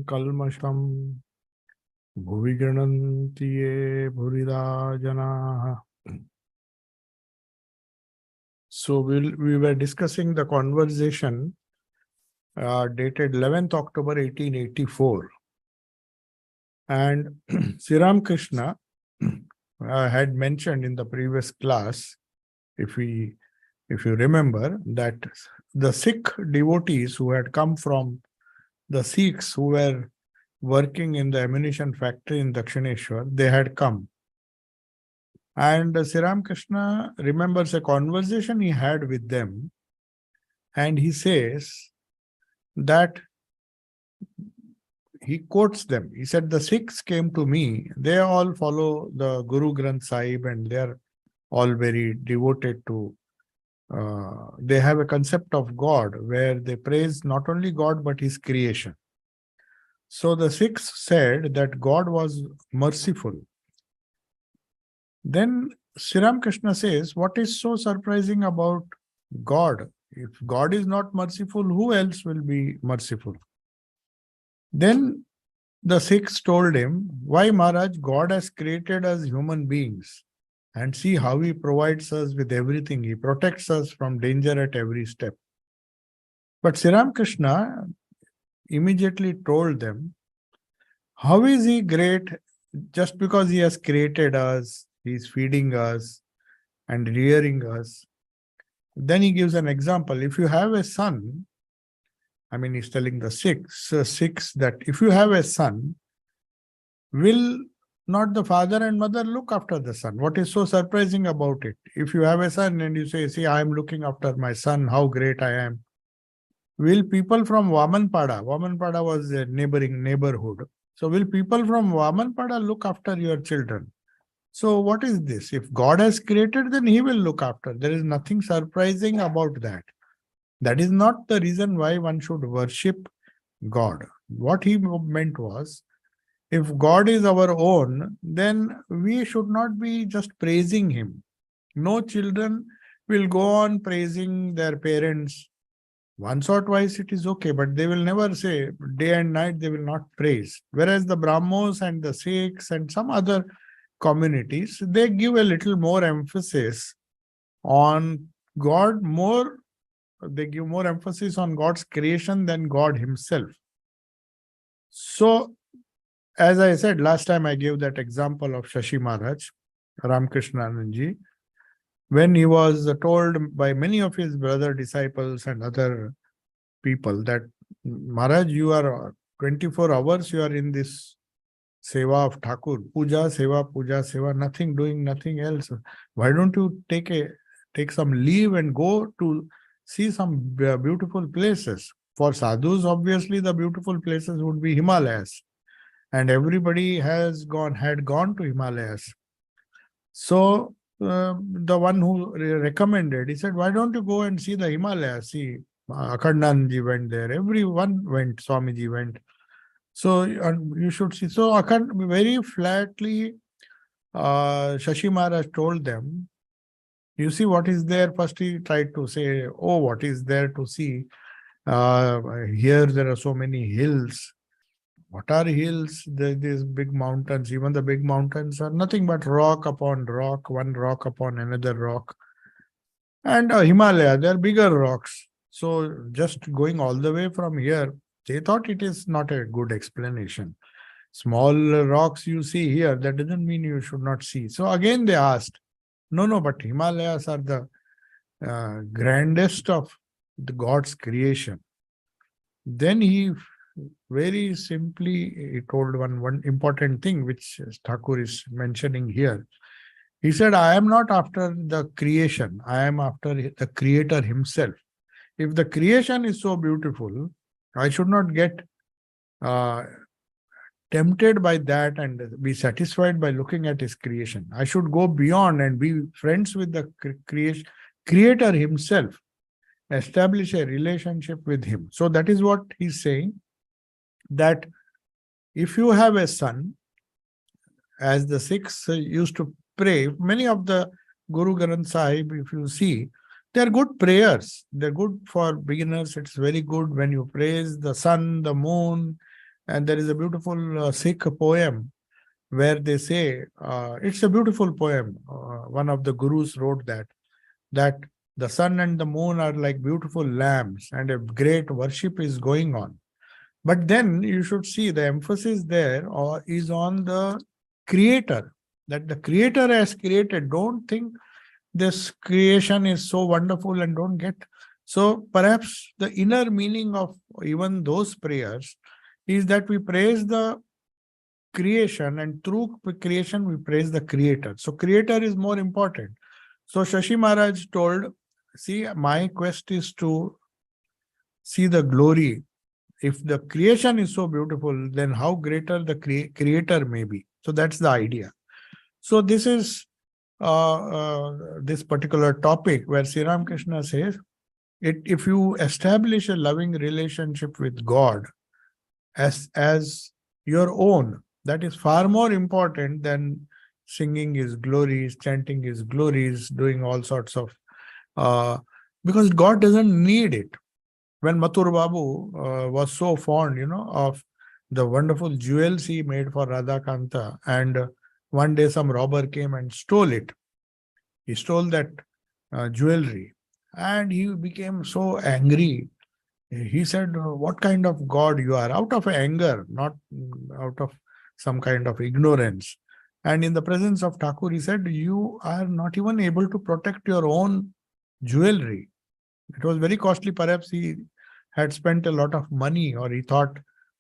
kalmasham bhuvigananti ye bhurida janaah. So we were discussing the conversation dated 11th October 1884. And Sri Ramakrishna had mentioned in the previous class, if you remember, that the Sikh devotees who had come from the Sikhs who were working in the ammunition factory in Dakshineshwar, they had come. And Sri Ramakrishna remembers a conversation he had with them, and he says that he quotes them. He said, the Sikhs came to me, they all follow the Guru Granth Sahib and they are all very devoted to, they have a concept of God where they praise not only God but His creation. So the Sikhs said that God was merciful. Then Sri Ramakrishna says, what is so surprising about God? If God is not merciful, who else will be merciful? Then the Sikhs told him, why Maharaj, God has created us human beings, and see how He provides us with everything. He protects us from danger at every step. But Sri Ramakrishna immediately told them, how is He great just because He has created us, He is feeding us and rearing us? Then he gives an example. If you have a son, he's telling the Sikhs that if you have a son, will not the father and mother look after the son? What is so surprising about it? If you have a son and you say, see, I am looking after my son, how great I am. Will people from Vamanpada was a neighborhood. So will people from Vamanpada look after your children? So what is this? If God has created, then He will look after. There is nothing surprising about that. That is not the reason why one should worship God. What he meant was, if God is our own, then we should not be just praising Him. No children will go on praising their parents. Once or twice it is okay, but they will never say, day and night they will not praise. Whereas the Brahmos and the Sikhs and some other communities, they give a little more emphasis on God, they give more emphasis on God's creation than God Himself. So, as I said, last time I gave that example of Shashi Maharaj, Ramakrishna Anandji, when he was told by many of his brother disciples and other people that, Maharaj, you are 24 hours, you are in this seva of Thakur, puja, seva, nothing doing, nothing else. Why don't you take some leave and go to see some beautiful places? For sadhus, obviously, the beautiful places would be Himalayas. And everybody had gone to Himalayas. So the one who recommended, he said, why don't you go and see the Himalayas? See, Akhandanji went there. Everyone went. Swamiji went. So you should see. So very flatly, Shashi Maharaj told them, you see what is there? First he tried to say, oh, what is there to see? Here there are so many hills. What are hills? These big mountains. Even the big mountains are nothing but rock upon rock, one rock upon another rock. And Himalaya, they are bigger rocks. So just going all the way from here, they thought it is not a good explanation. Small rocks you see here, that doesn't mean you should not see. So again they asked, no, but Himalayas are the grandest of the God's creation. Then he very simply he told one important thing, which Thakur is mentioning here. He said, I am not after the creation. I am after the Creator Himself. If the creation is so beautiful, I should not get tempted by that and be satisfied by looking at His creation. I should go beyond and be friends with the Creator Himself. Establish a relationship with Him. So that is what he's saying, that if you have a son, as the Sikhs used to pray, many of the Guru Granth Sahib, if you see, they are good prayers. They're good for beginners. It's very good when you praise the sun, the moon, And there is a beautiful Sikh poem where they say, it's a beautiful poem. One of the gurus wrote that the sun and the moon are like beautiful lamps and a great worship is going on. But then you should see the emphasis there is on the creator, that the creator has created. Don't think this creation is so wonderful and don't get. So perhaps the inner meaning of even those prayers is that we praise the creation, and through creation we praise the creator. So creator is more important. So Shashi Maharaj told, see, my quest is to see the glory. If the creation is so beautiful, then how greater the creator may be. So that's the idea. So this is this particular topic where Sri Ramakrishna says, if you establish a loving relationship with God as your own, that is far more important than singing his glories, chanting his glories, doing all sorts of, because God doesn't need it. When Mathur Babu was so fond, of the wonderful jewels he made for Radha Kanta, and one day some robber came and stole it. He stole that jewelry, and he became so angry. He said, what kind of God you are? Out of anger, not out of some kind of ignorance. And in the presence of Thakur, he said, you are not even able to protect your own jewelry. It was very costly. Perhaps he had spent a lot of money, or he thought,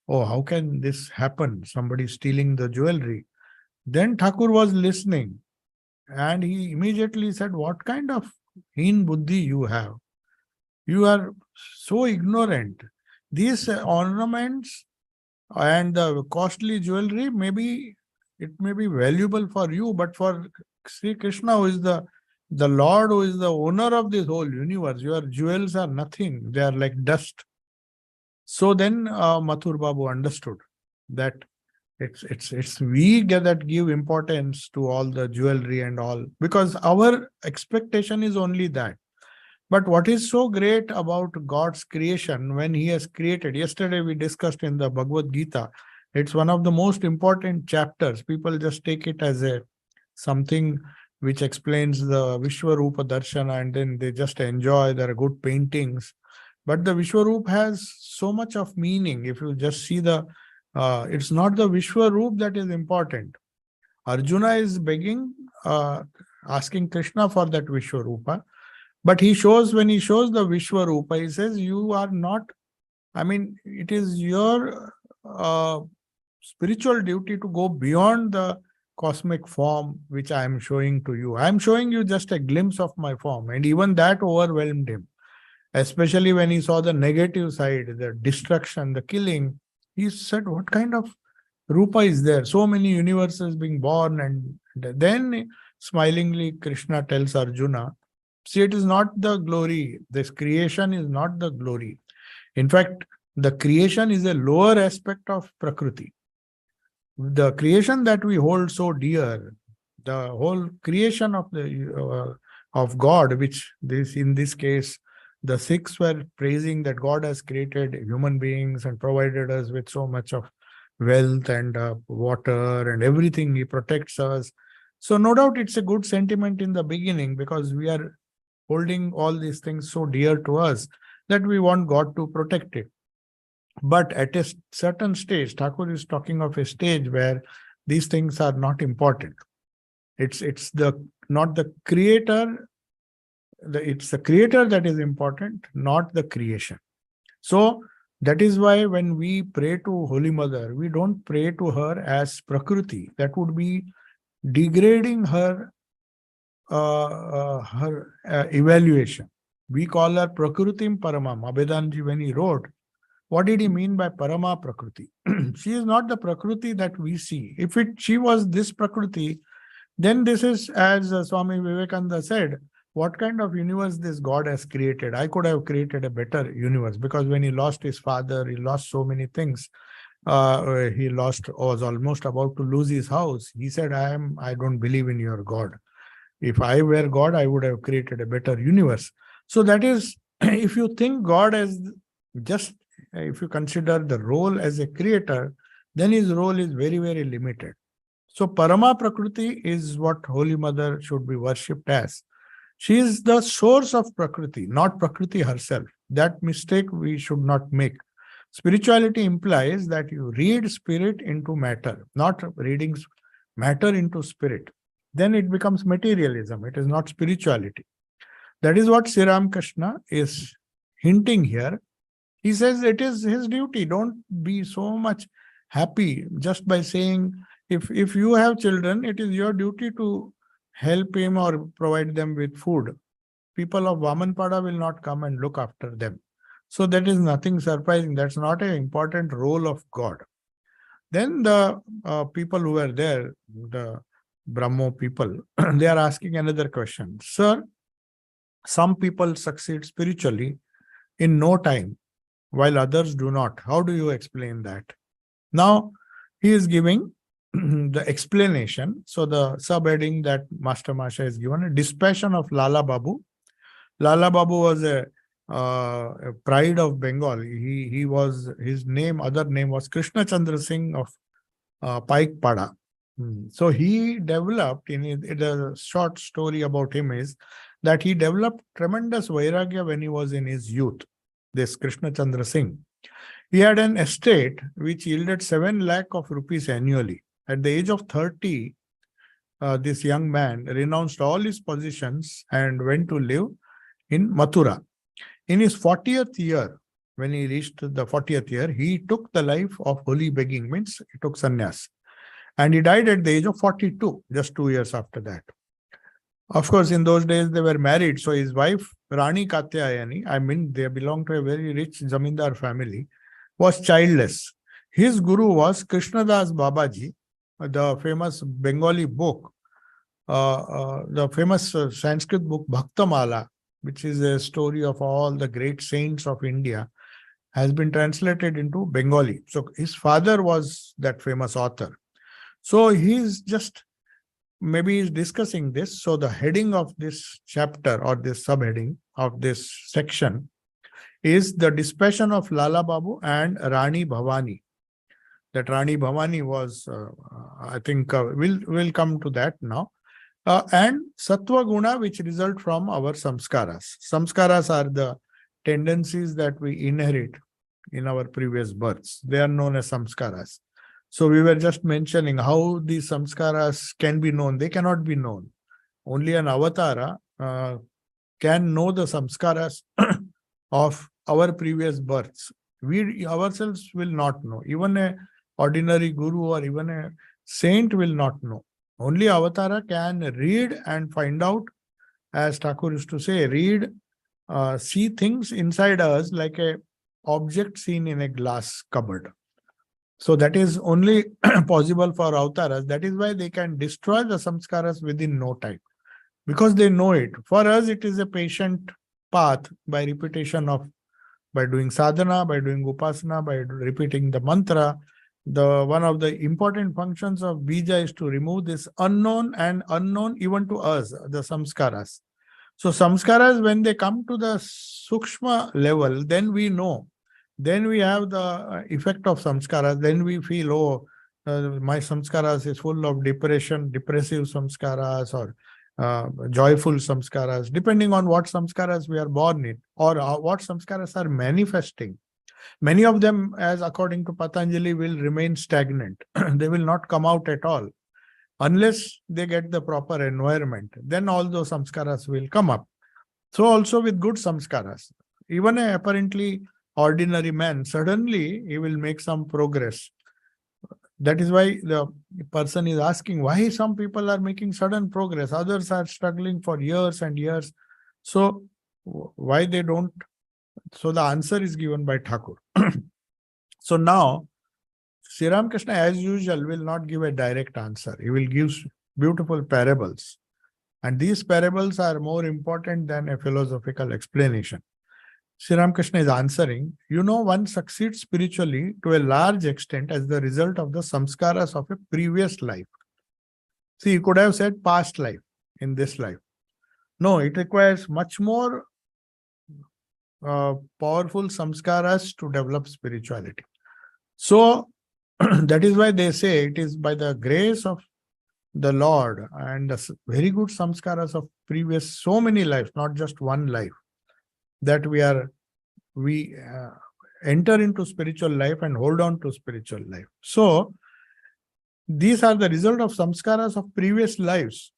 oh, how can this happen? Somebody stealing the jewelry. Then Thakur was listening, and he immediately said, what kind of heen buddhi you have? You are so ignorant. These ornaments and the costly jewelry, maybe it may be valuable for you, but for Sri Krishna, who is the Lord, who is the owner of this whole universe, your jewels are nothing. They are like dust. So then Mathur Babu understood that it's we that give importance to all the jewelry and all, because our expectation is only that. But what is so great about God's creation, when he has created, yesterday we discussed in the Bhagavad Gita, it's one of the most important chapters. People just take it as something which explains the Vishwarupa Darshana, and then they just enjoy. There are good paintings. But the Vishwarup has so much of meaning. If you just see it's not the Vishwarup that is important. Arjuna is begging, asking Krishna for that Vishwarupa. But when he shows the Vishwarupa, he says, you are not, it is your spiritual duty to go beyond the cosmic form which I am showing to you. I am showing you just a glimpse of my form. And even that overwhelmed him. Especially when he saw the negative side, the destruction, the killing. He said, what kind of Rupa is there? So many universes being born. And then smilingly Krishna tells Arjuna, see, it is not the glory. This creation is not the glory. In fact, the creation is a lower aspect of Prakriti. The creation that we hold so dear, the whole creation of of God, which in this case, the Sikhs were praising that God has created human beings and provided us with so much of wealth and water and everything. He protects us. So no doubt it's a good sentiment in the beginning, because we are holding all these things so dear to us that we want God to protect it. But at a certain stage, Thakur is talking of a stage where these things are not important. It's not the creator. It's the creator that is important, not the creation. So that is why when we pray to Holy Mother, we don't pray to her as Prakriti. That would be degrading her evaluation. We call her Prakritim Paramam. Abhedanji, when he wrote, what did he mean by Parama Prakriti? She is not the Prakriti that we see. If she was this Prakriti, then this is, as Swami Vivekananda said, what kind of universe this God has created? I could have created a better universe, because when he lost his father, he lost so many things. Was almost about to lose his house. He said, I don't believe in your God. If I were God, I would have created a better universe. So that is, if you think God as just if you consider the role as a creator, then his role is very, very limited. So Parama Prakriti is what Holy Mother should be worshipped as. She is the source of Prakriti, not Prakriti herself. That mistake we should not make. Spirituality implies that you read spirit into matter, not reading matter into spirit. Then it becomes materialism. It is not spirituality. That is what Sri Ramakrishna is hinting here. He says it is his duty. Don't be so much happy just by saying, if you have children, it is your duty to help him or provide them with food. People of Vamanpada will not come and look after them. So that is nothing surprising. That's not an important role of God. Then the people who were there, the Brahmo people, they are asking another question. Sir, some people succeed spiritually in no time, while others do not. How do you explain that? Now, he is giving the explanation. So the subheading that Master Masha is given, a dispassion of Lala Babu. Lala Babu was a pride of Bengal. He was, his name, other name was Krishna Chandra Singh of Paik Pada. So he developed, the short story about him is that he developed tremendous vairagya when he was in his youth, this Krishna Chandra Singh. He had an estate which yielded 7 lakh of rupees annually. At the age of 30, this young man renounced all his possessions and went to live in Mathura. In his 40th year, when he reached the 40th year, he took the life of holy begging, means he took sannyas. And he died at the age of 42, just 2 years after that. Of course, in those days, they were married. So his wife, Rani Katyayani, I mean, they belonged to a very rich Zamindar family, was childless. His guru was Krishnadas Babaji, the famous Bengali book, the famous Sanskrit book Bhaktamala, which is a story of all the great saints of India, has been translated into Bengali. So his father was that famous author. So he's just, maybe he's discussing this. So the heading of this chapter or this subheading of this section is the dispassion of Lala Babu and Rani Bhavani. That Rani Bhavani was, I think, we'll come to that now. And Sattva Guna, which result from our samskaras. Samskaras are the tendencies that we inherit in our previous births. They are known as samskaras. So we were just mentioning how these samskaras can be known. They cannot be known. Only an avatara can know the samskaras of our previous births. We ourselves will not know. Even a ordinary guru or even a saint will not know. Only avatara can read and find out, as Thakur used to say, read, see things inside us like a object seen in a glass cupboard. So that is only possible for avataras. That is why they can destroy the samskaras within no time, because they know it. For us, it is a patient path by repetition of, by doing sadhana, by doing upasana, by repeating the mantra. One of the important functions of bija is to remove this unknown and unknown even to us, the samskaras. So samskaras, when they come to the sukshma level, then we know. Then we have the effect of samskaras. Then we feel, oh, my samskaras is full of depression, depressive samskaras or joyful samskaras, depending on what samskaras we are born in or what samskaras are manifesting. Many of them, as according to Patanjali, will remain stagnant. They will not come out at all unless they get the proper environment. Then all those samskaras will come up. So also with good samskaras, even a apparently ordinary man, suddenly he will make some progress. That is why the person is asking why some people are making sudden progress, others are struggling for years and years. So why they don't? So the answer is given by Thakur. So now, Sri Ramakrishna, as usual, will not give a direct answer. He will give beautiful parables. And these parables are more important than a philosophical explanation. Sri Ramakrishna is answering, one succeeds spiritually to a large extent as the result of the samskaras of a previous life. See, he could have said past life, in this life. No, it requires much more powerful samskaras to develop spirituality. So that is why they say it is by the grace of the Lord and the very good samskaras of previous so many lives, not just one life, that we enter into spiritual life and hold on to spiritual life. So these are the result of samskaras of previous lives.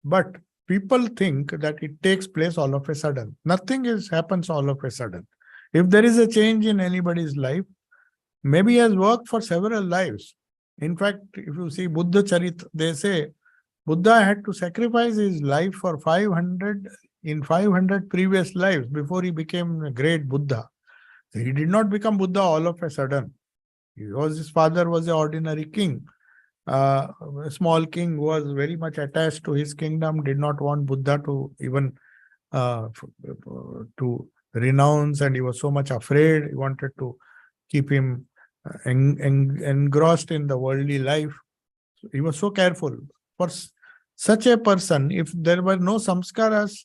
But people think that it takes place all of a sudden. Nothing happens all of a sudden. If there is a change in anybody's life, maybe he has worked for several lives. In fact, if you see Buddha Charit, they say Buddha had to sacrifice his life for 500 previous lives before he became a great Buddha. He did not become Buddha all of a sudden. His father was an ordinary king. A small king who was very much attached to his kingdom, did not want Buddha to even to renounce, and he was so much afraid. He wanted to keep him engrossed in the worldly life. So he was so careful. For such a person, if there were no samskaras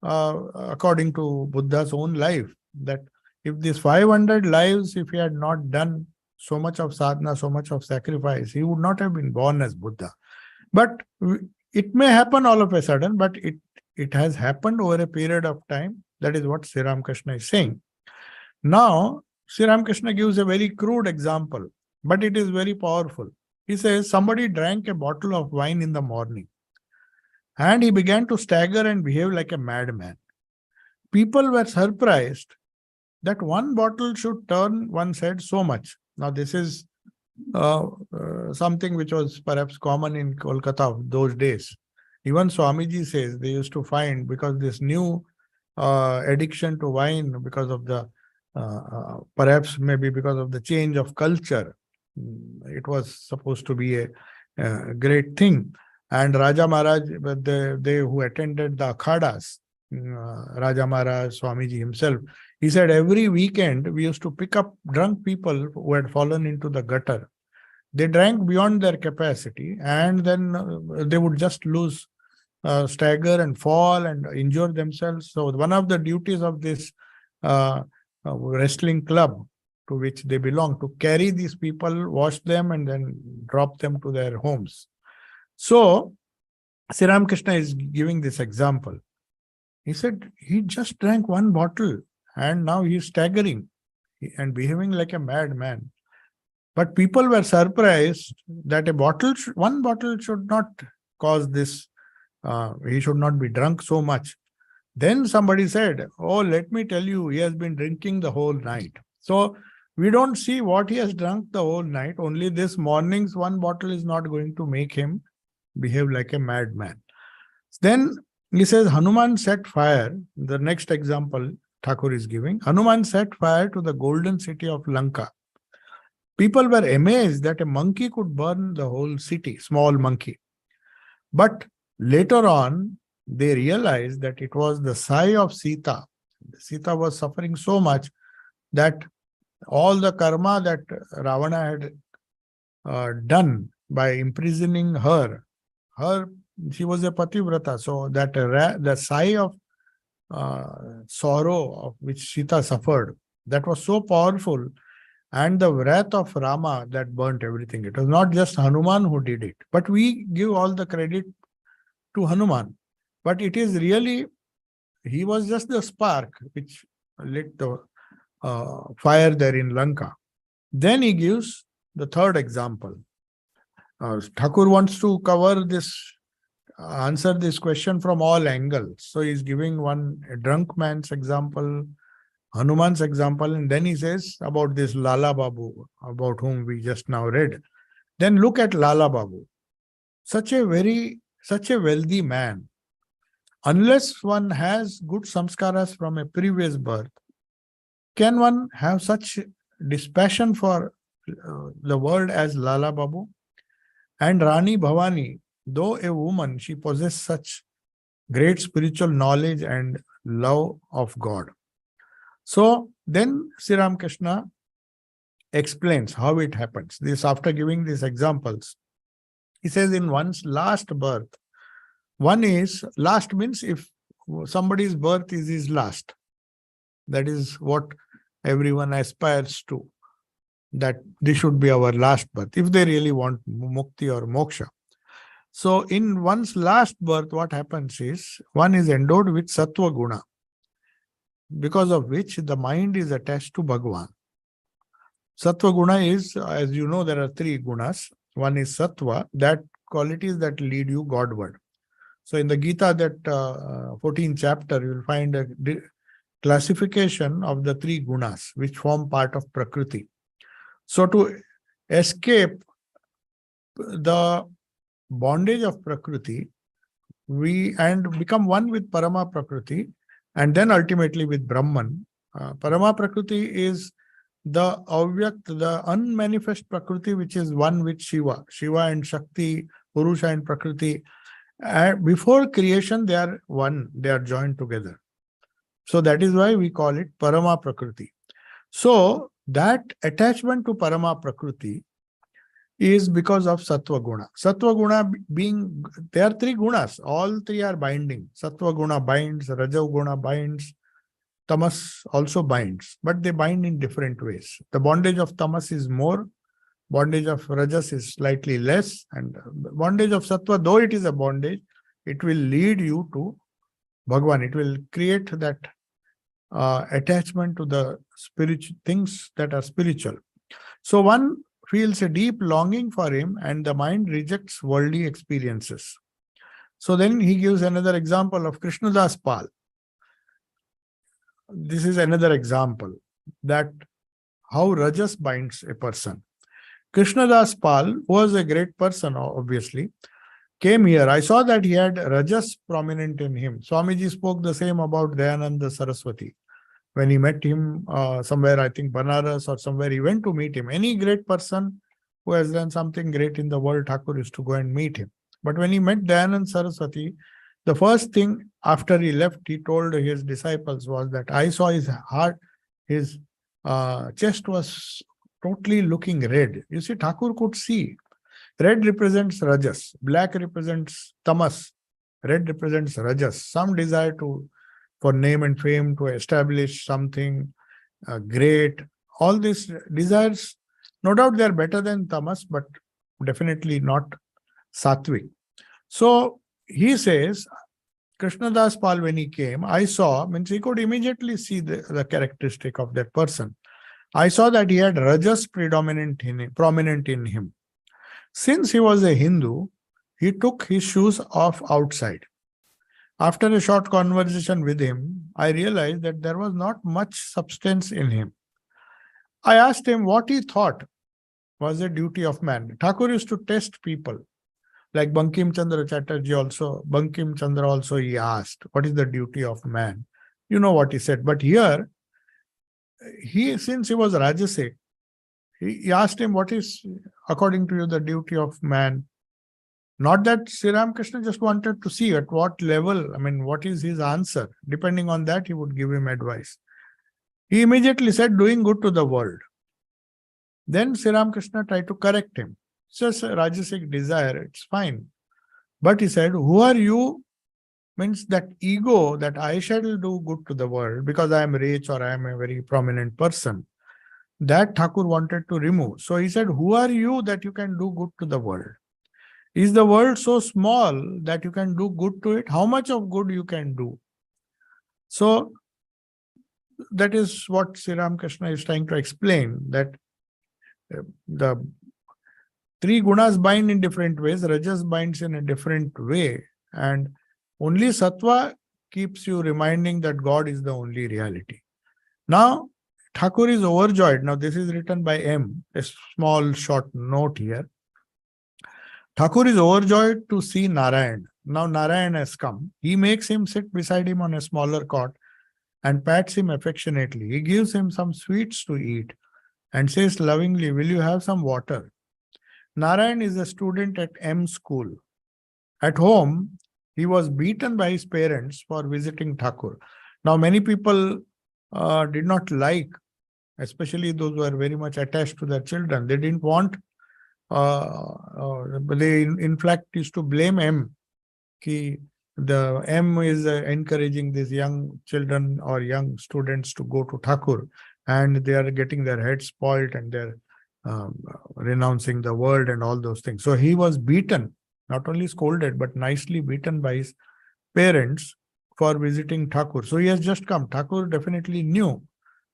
according to Buddha's own life, that if these 500 lives, if he had not done so much of sadhana, so much of sacrifice, he would not have been born as Buddha. But it may happen all of a sudden, but it has happened over a period of time. That is what Sri Ramakrishna is saying. Now, Sri Ramakrishna gives a very crude example, but it is very powerful. He says, somebody drank a bottle of wine in the morning and he began to stagger and behave like a madman. People were surprised that one bottle should turn one's head so much. Now, this is something which was perhaps common in Kolkata of those days. Even Swamiji says they used to find, because this new addiction to wine, because of the perhaps maybe because of the change of culture, it was supposed to be a great thing. And Raja Maharaj, they who attended the akhadas, Raja Maharaj, Swamiji himself, he said every weekend we used to pick up drunk people who had fallen into the gutter. They drank beyond their capacity, and then they would just lose, stagger and fall and injure themselves. So one of the duties of this wrestling club to which they belong, to carry these people, wash them, and then drop them to their homes. So Sri Ramakrishna is giving this example. He said he just drank one bottle and now he is staggering and behaving like a madman. But people were surprised that one bottle should not cause this. He should not be drunk so much. Then somebody said, oh, let me tell you, he has been drinking the whole night. So we don't see what he has drunk the whole night. Only this morning's one bottle is not going to make him behave like a madman. Then he says, Hanuman set fire. The next example Thakur is giving. Hanuman set fire to the golden city of Lanka. People were amazed that a monkey could burn the whole city, small monkey. But later on, they realized that it was the sigh of Sita. Sita was suffering so much that all the karma that Ravana had done by imprisoning her, she was a pativrata, so that the sigh of sorrow of which Sita suffered, that was so powerful, and the wrath of Rama that burnt everything. It was not just Hanuman who did it, but we give all the credit to Hanuman. But it is really, he was just the spark which lit the fire there in Lanka. Then he gives the third example. Thakur wants to cover this, answer this question from all angles. So he's giving a drunk man's example, Hanuman's example, and then he says about this Lala Babu, about whom we just now read. Then look at Lala Babu. Such a wealthy man. Unless one has good samskaras from a previous birth, can one have such dispassion for the world as Lala Babu? And Rani Bhavani, though a woman, she possessed such great spiritual knowledge and love of God. So then Sri Ramakrishna explains how it happens. This, after giving these examples, he says in one's last birth, one is, last means if somebody's birth is his last, That is what everyone aspires to, that this should be our last birth, if they really want mukti or moksha. So in one's last birth, what happens is, one is endowed with sattva guna, because of which the mind is attached to Bhagavan. Sattva guna is, as you know, there are three gunas. One is sattva, that qualities that lead you Godward. So in the Gita, that 14th chapter, you will find a classification of the three gunas which form part of Prakriti. So to escape the bondage of Prakriti, and become one with Parama Prakriti, and then ultimately with Brahman. Parama Prakriti is the avyakt, the unmanifest Prakriti, which is one with Shiva. Shiva and Shakti, Purusha and Prakriti. Before creation, they are one, they are joined together. So that is why we call it Parama Prakriti. So that attachment to Parama Prakriti is because of Sattva Guna. Sattva Guna being, there are three gunas, all three are binding. Sattva Guna binds, Raja Guna binds, Tamas also binds, but they bind in different ways. The bondage of Tamas is more, bondage of Rajas is slightly less, and bondage of Sattva, though it is a bondage, it will lead you to Bhagavan. It will create that attachment to the spiritual things that are spiritual. So one feels a deep longing for him, and the mind rejects worldly experiences. So then he gives another example of Krishnadas Pal. This is another example that how Rajas binds a person. Krishnadas Pal was a great person, obviously, came here. I saw that he had Rajas prominent in him. Swamiji spoke the same about Dayananda Saraswati. When he met him somewhere, I think Banaras or somewhere, he went to meet him. Any great person who has done something great in the world, Thakur used to go and meet him. But when he met Dayananda Saraswati, the first thing after he left, he told his disciples was that I saw his heart, his chest was totally looking red. You see, Thakur could see. Red represents Rajas, black represents Tamas, red represents Rajas, some desire for name and fame, to establish something great. All these desires, no doubt they are better than Tamas, but definitely not Sattvic. So he says, Krishnadas Pal, when he came, I saw, means he could immediately see the characteristic of that person. I saw that he had Rajas prominent in him. Since he was a Hindu, he took his shoes off outside. After a short conversation with him, I realized that there was not much substance in him. I asked him what he thought was a duty of man. Thakur used to test people. Like Bankim Chandra Chatterjee also, Bankim Chandra also, he asked, what is the duty of man? You know what he said. But here, since he was Rajasic, he asked him, what is, according to you, the duty of man? Not that Sri Ramakrishna just wanted to see at what level, I mean, what is his answer? Depending on that, he would give him advice. He immediately said, doing good to the world. Then Sri Ramakrishna tried to correct him. It's just a Rajasic desire, it's fine. But he said, who are you? Means that ego that I shall do good to the world because I am rich or I am a very prominent person. That Thakur wanted to remove. So he said, who are you that you can do good to the world? Is the world so small that you can do good to it? How much of good you can do? So that is what Sri Ramakrishna is trying to explain, that the three gunas bind in different ways, Rajas binds in a different way, and only Sattva keeps you reminding that God is the only reality. Now, Thakur is overjoyed. Now, this is written by M, a small short note here. Thakur is overjoyed to see Narayan. Now, Narayan has come. He makes him sit beside him on a smaller cot and pats him affectionately. He gives him some sweets to eat and says lovingly, will you have some water? Narayan is a student at M school. At home, he was beaten by his parents for visiting Thakur. Now, many people did not like, especially those who are very much attached to their children. They didn't want, they in fact used to blame him. the M is encouraging these young children or young students to go to Thakur, and they are getting their heads spoiled and they're renouncing the world and all those things. So he was beaten, not only scolded, but nicely beaten by his parents for visiting Thakur. So he has just come. Thakur definitely knew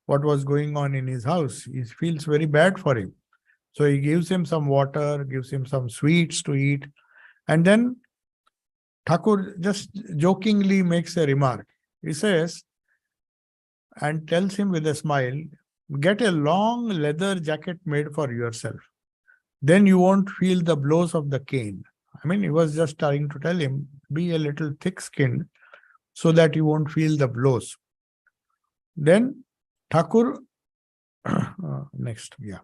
what was going on in his house. He feels very bad for him. So he gives him some water, gives him some sweets to eat. And then Thakur just jokingly makes a remark. He says, and tells him with a smile, get a long leather jacket made for yourself. Then you won't feel the blows of the cane. I mean, he was just trying to tell him, be a little thick-skinned so that you won't feel the blows. Then Thakur, next, yeah.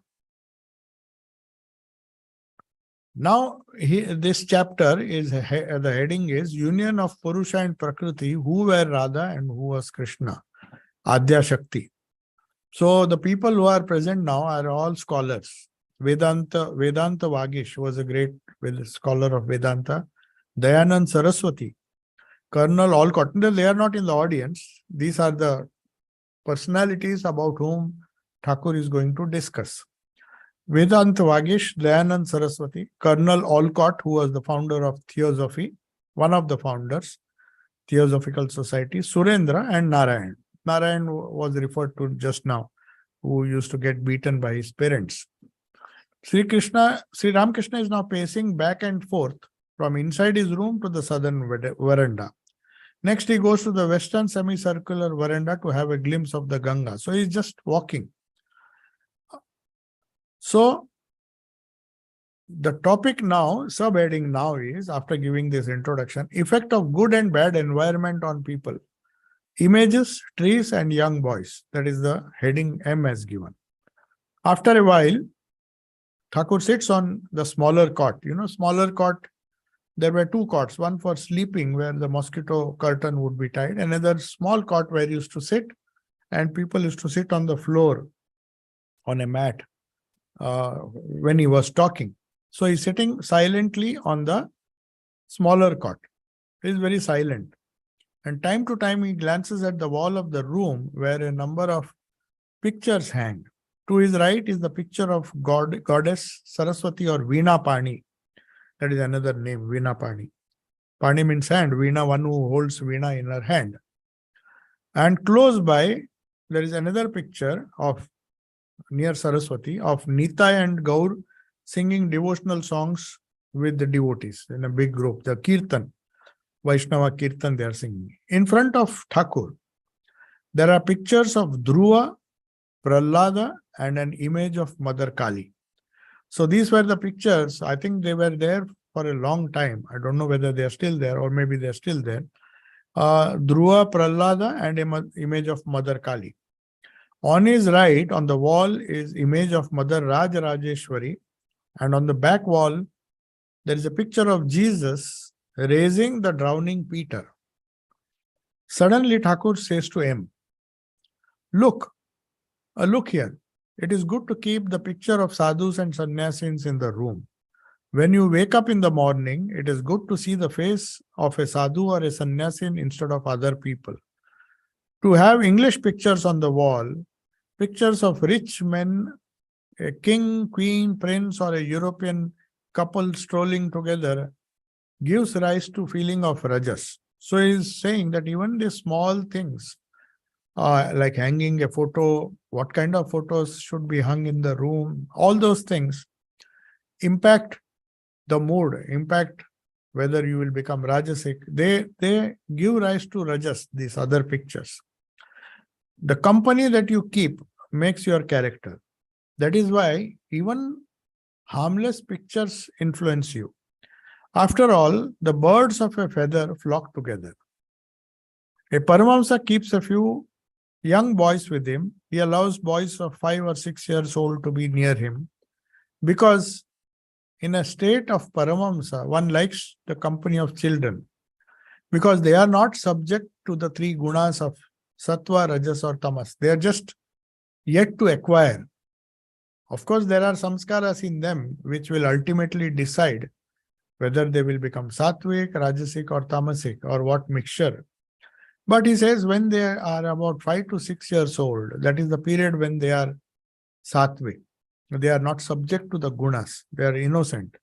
Now, this chapter is, the heading is Union of Purusha and Prakriti, who were Radha and who was Krishna, Adya Shakti. So the people who are present now are all scholars. Vedanta Vagish was a great scholar of Vedanta. Dayanand Saraswati, Colonel Olcott. They are not in the audience. These are the personalities about whom Thakur is going to discuss. Vedanta Vagish, Dayanand Saraswati, Colonel Olcott, who was the founder of Theosophy, one of the founders, Theosophical Society, Surendra, and Narayan. Narayan was referred to just now, who used to get beaten by his parents. Sri Ramakrishna is now pacing back and forth from inside his room to the southern veranda. Next, he goes to the western semicircular veranda to have a glimpse of the Ganga. So he's just walking. So the topic now, subheading now is, after giving this introduction, effect of good and bad environment on people. Images, trees, and young boys. That is the heading M has given. After a while, Thakur sits on the smaller cot. Smaller cot, there were two cots, one for sleeping where the mosquito curtain would be tied, another small cot where he used to sit, and people used to sit on the floor on a mat when he was talking. So he's sitting silently on the smaller cot. He's very silent. And time to time, he glances at the wall of the room where a number of pictures hang. To his right is the picture of goddess Saraswati or Veena Pani. That is another name, Veena Pani. Pani means hand, Veena, one who holds Veena in her hand. And close by, there is another picture of, near Saraswati, of Nitai and Gaur singing devotional songs with the devotees in a big group, the Kirtan. Vaishnava Kirtan they are singing. In front of Thakur, there are pictures of Dhruva, Prahlada, and an image of Mother Kali. So these were the pictures. I think they were there for a long time. I don't know whether they are still there or maybe they are still there. Dhruva, Prahlada, and an image of Mother Kali. On his right, on the wall, is image of Mother Rajarajeshwari, and on the back wall, there is a picture of Jesus raising the drowning Peter. Suddenly, Thakur says to him, look here. It is good to keep the picture of sadhus and sannyasins in the room. When you wake up in the morning, it is good to see the face of a sadhu or a sannyasin instead of other people. To have English pictures on the wall, pictures of rich men, a king, queen, prince, or a European couple strolling together, gives rise to feeling of rajas. So he is saying that even these small things, like hanging a photo, what kind of photos should be hung in the room, all those things impact the mood, impact whether you will become rajasic. They give rise to rajas, these other pictures. The company that you keep makes your character. That is why even harmless pictures influence you. After all, the birds of a feather flock together. A Paramahamsa keeps a few young boys with him. He allows boys of 5 or 6 years old to be near him because in a state of Paramahamsa, one likes the company of children because they are not subject to the 3 gunas of Sattva, Rajas or Tamas. They are just yet to acquire. Of course, there are samskaras in them which will ultimately decide whether they will become sattvic, rajasic, or tamasic, or what mixture. But he says when they are about 5 to 6 years old, that is the period when they are sattvic. They are not subject to the gunas. They are innocent.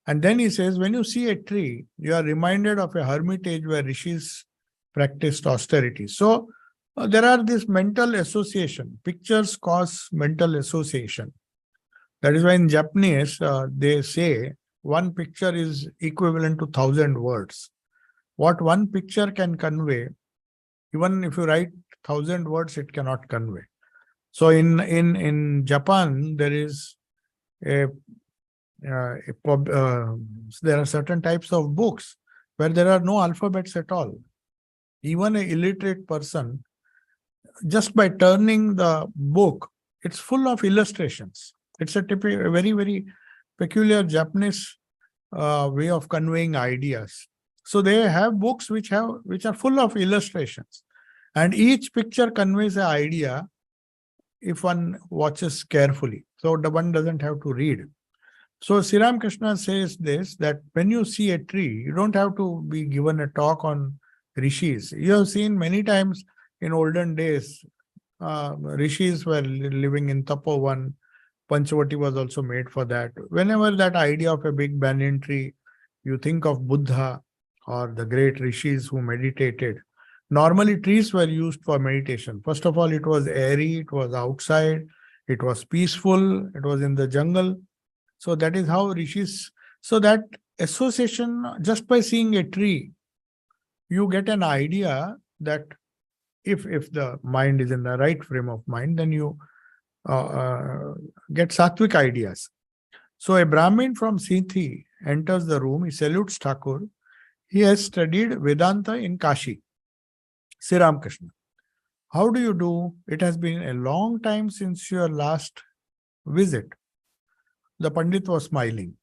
And then he says, when you see a tree, you are reminded of a hermitage where rishis practiced austerity. So there are this mental association. Pictures cause mental association. That is why in Japanese, they say one picture is equivalent to 1,000 words. What one picture can convey, even if you write 1,000 words, it cannot convey. So in Japan, there is there are certain types of books where there are no alphabets at all. Even an illiterate person, just by turning the book, it's full of illustrations. It's a very, very peculiar Japanese way of conveying ideas. So they have books which are full of illustrations, and each picture conveys an idea if one watches carefully. So the one doesn't have to read. So Sri Ramakrishna says this, that when you see a tree, you don't have to be given a talk on rishis. You have seen many times in olden days, rishis were living in Tapovan. Panchavati was also made for that. Whenever that idea of a big banyan tree, you think of Buddha or the great rishis who meditated. Normally, trees were used for meditation. First of all, it was airy, it was outside, it was peaceful, it was in the jungle. So that is how rishis. So that association, just by seeing a tree, you get an idea that if the mind is in the right frame of mind, then you get sattvic ideas. So a Brahmin from Sithi enters the room. He salutes Thakur. He has studied Vedanta in Kashi. Sri Ramakrishna, how do you do? It has been a long time since your last visit. The Pandit was smiling.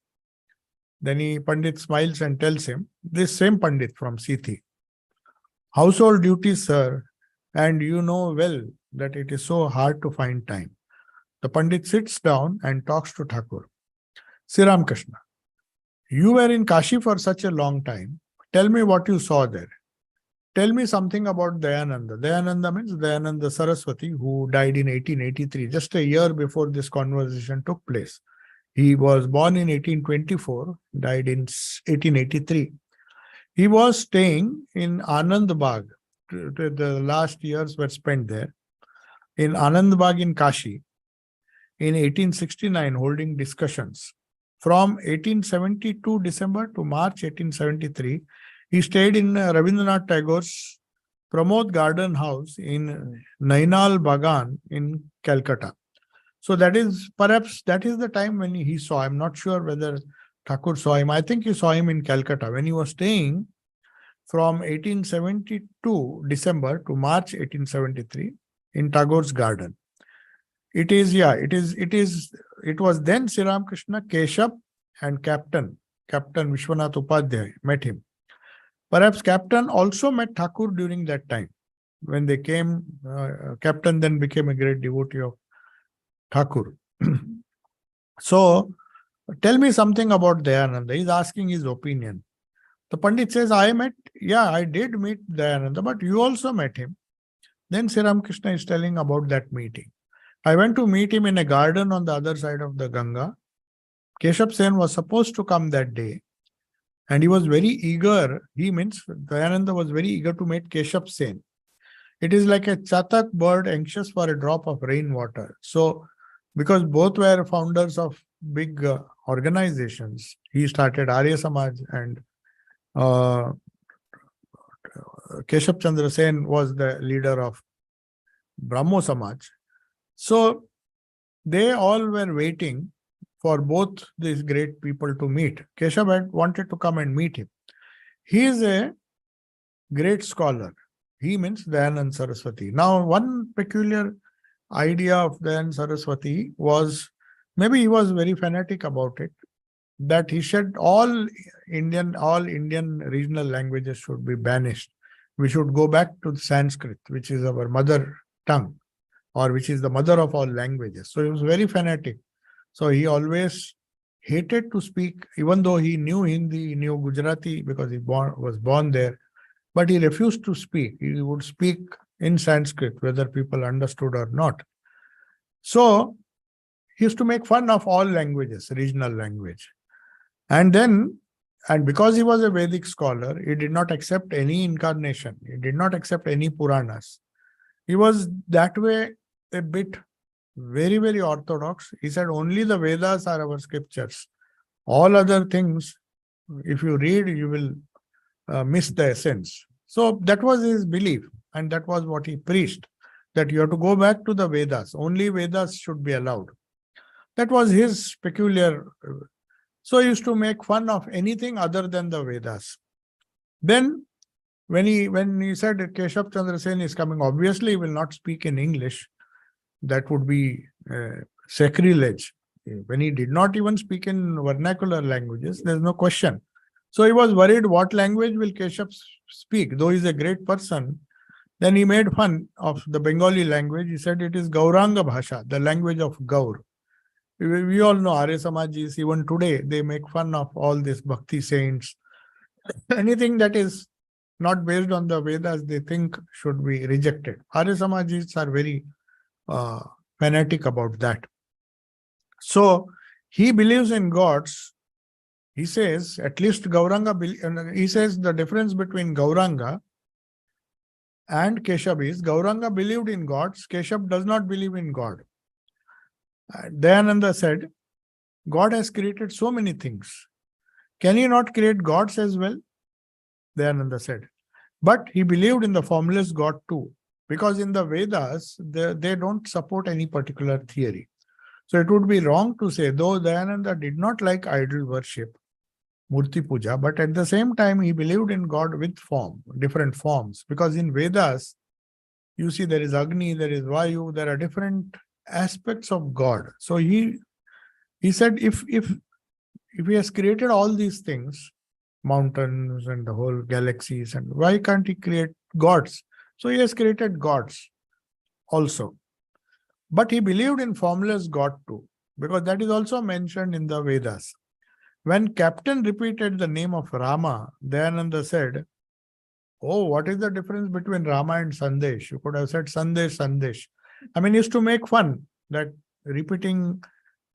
Then Pandit smiles and tells him, this same Pandit from Sithi, household duties, sir, and you know well that it is so hard to find time. The Pandit sits down and talks to Thakur. Sri Ramakrishna, you were in Kashi for such a long time. Tell me what you saw there. Tell me something about Dayananda. Dayananda means Dayananda Saraswati, who died in 1883, just a year before this conversation took place. He was born in 1824, died in 1883. He was staying in Anand Bagh. The last years were spent there. In Anand Bagh in Kashi, in 1869, holding discussions. From 1872 December to March 1873, he stayed in Rabindranath Tagore's Pramod Garden House in Nainal Bagan in Calcutta. So perhaps that is the time when he saw. I'm not sure whether Thakur saw him. I think he saw him in Calcutta when he was staying from 1872 December to March 1873 in Tagore's garden. It was then Sri Ramakrishna, Keshav and Captain Vishwanath Upadhyay met him. Perhaps Captain also met Thakur during that time. When they came, Captain then became a great devotee of Thakur. So, tell me something about Dayananda. He's asking his opinion. The Pandit says, I did meet Dayananda, but you also met him. Then Sri Ramakrishna is telling about that meeting. I went to meet him in a garden on the other side of the Ganga. Keshav Sen was supposed to come that day. And he was very eager. Dayananda was very eager to meet Keshav Sen. It is like a chatak bird anxious for a drop of rainwater. So, because both were founders of big organizations, he started Arya Samaj, and Keshav Chandra Sen was the leader of Brahmo Samaj. So, they all were waiting for both these great people to meet. Keshav had wanted to come and meet him. He is a great scholar. He means Dayananda Saraswati. Now, one peculiar idea of Dayananda Saraswati was, maybe he was very fanatic about it, that he said all Indian regional languages should be banished. We should go back to Sanskrit, which is our mother tongue, or which is the mother of all languages. So he was very fanatic. So he always hated to speak, even though he knew Hindi, he knew Gujarati because he was born there, but he refused to speak. He would speak in Sanskrit, whether people understood or not. So he used to make fun of all languages, regional language. And because he was a Vedic scholar, he did not accept any incarnation. He did not accept any Puranas. He was that way a bit very, very orthodox. He said only the Vedas are our scriptures. All other things, if you read, you will miss the essence. So that was his belief, and that was what he preached, that you have to go back to the Vedas. Only Vedas should be allowed. That was his peculiar. So he used to make fun of anything other than the Vedas. Then when he said Keshav Chandra Sen is coming, obviously he will not speak in English. That would be sacrilege. When he did not even speak in vernacular languages, there's no question. So he was worried what language will Keshav speak. Though he's a great person, then he made fun of the Bengali language. He said it is Gauranga Bhasha, the language of Gaur. We all know Arya Samajis, even today, they make fun of all these Bhakti saints. Anything that is not based on the Vedas, they think should be rejected. Arya Samajis are very fanatic about that. So he believes in gods. He says, at least Gauranga, he says the difference between Gauranga and Keshav is, Gauranga believed in gods, Keshav does not believe in God. Dayananda said, God has created so many things. Can he not create gods as well? Dayananda said. But he believed in the formless God too, because in the Vedas, they don't support any particular theory. So it would be wrong to say, though Dayananda did not like idol worship, Murti Puja, but at the same time, he believed in God with different forms. Because in Vedas, you see there is Agni, there is Vayu, there are different aspects of God. So he said, if he has created all these things, mountains and the whole galaxies, and why can't he create gods? So he has created gods also. But he believed in formless God too, because that is also mentioned in the Vedas. When Captain repeated the name of Rama, Dayananda said, oh, what is the difference between Rama and Sandesh? You could have said Sandesh, Sandesh. I mean, he used to make fun that repeating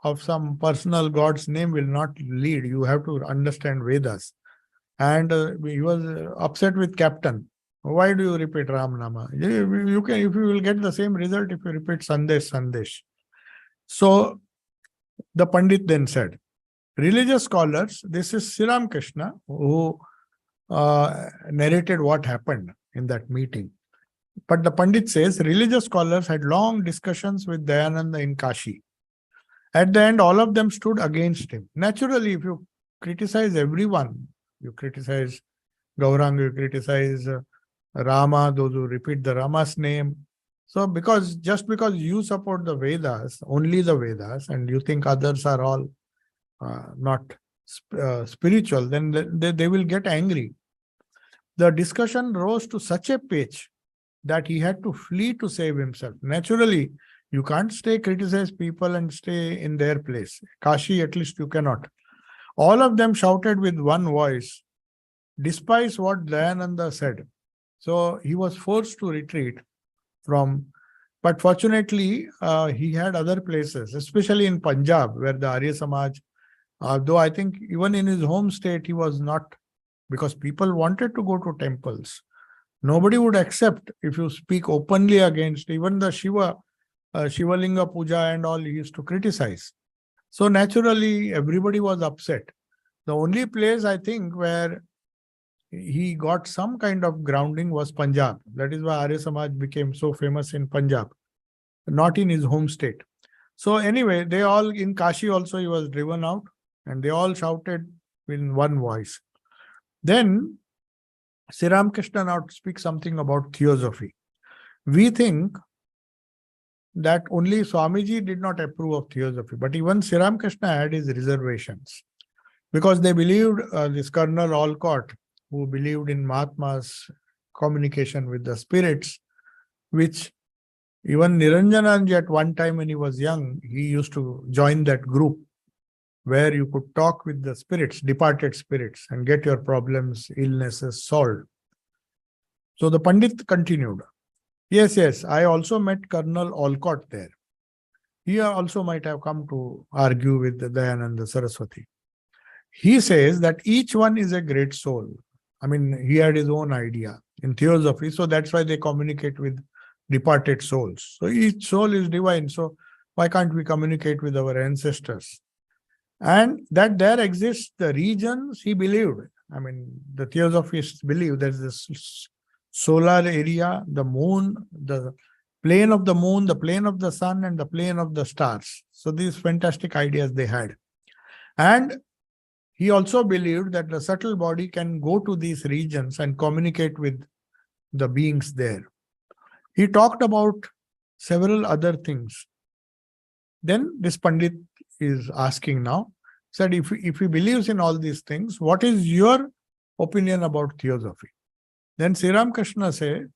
of some personal God's name will not lead. You have to understand Vedas. And he was upset with Captain. Why do you repeat Ram Nama? You can, if you will get the same result if you repeat Sandesh, Sandesh. So the Pandit then said, religious scholars, this is Sri Ramakrishna who narrated what happened in that meeting. But the Pandit says, religious scholars had long discussions with Dayananda in Kashi. At the end, all of them stood against him. Naturally, if you criticize everyone, you criticize Gauranga, you criticize Rama, those who repeat the Rama's name. So just because you support the Vedas, only the Vedas, and you think others are all not spiritual, then they will get angry. The discussion rose to such a pitch that he had to flee to save himself. Naturally, you can't criticize people and stay in their place. Kashi, at least you cannot. All of them shouted with one voice, despise what Dayananda said. So he was forced to retreat but fortunately, he had other places, especially in Punjab, where the Arya Samaj, though I think even in his home state, he was not, because people wanted to go to temples. Nobody would accept if you speak openly against even the Shivalinga Puja and all, he used to criticize. So naturally, everybody was upset. The only place I think where he got some kind of grounding was Punjab. That is why Arya Samaj became so famous in Punjab, not in his home state. So anyway, they all, in Kashi also, he was driven out and they all shouted in one voice. Then Sri Ramakrishna now speaks something about theosophy. We think that only Swamiji did not approve of theosophy, but even Sri Ramakrishna had his reservations, because they believed this Colonel Olcott, who believed in Mahatma's communication with the spirits, which even Niranjananji at one time when he was young, he used to join that group where you could talk with the spirits, departed spirits, and get your problems, illnesses solved. So the Pandit continued. Yes, I also met Colonel Olcott there. He also might have come to argue with Dayananda Saraswati. He says that each one is a great soul. I mean, he had his own idea in theosophy, so that's why they communicate with departed souls. So each soul is divine, so why can't we communicate with our ancestors? And that there exists the regions he believed. I mean, the theosophists believe there's this solar area, the moon, the plane of the moon, the plane of the sun, and the plane of the stars. So these fantastic ideas they had. And he also believed that the subtle body can go to these regions and communicate with the beings there. He talked about several other things. Then this Pandit is asking now, said, if he believes in all these things, what is your opinion about theosophy? Then Sri Ramakrishna said,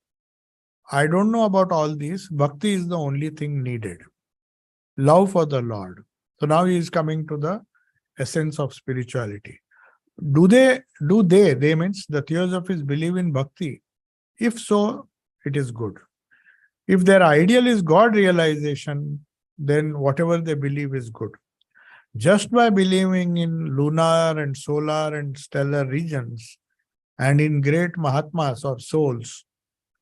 I don't know about all these. Bhakti is the only thing needed. Love for the Lord. So now he is coming to the essence of spirituality. They means the theosophists believe in bhakti. If so, it is good. If their ideal is God realization, then whatever they believe is good. Just by believing in lunar and solar and stellar regions and in great Mahatmas or souls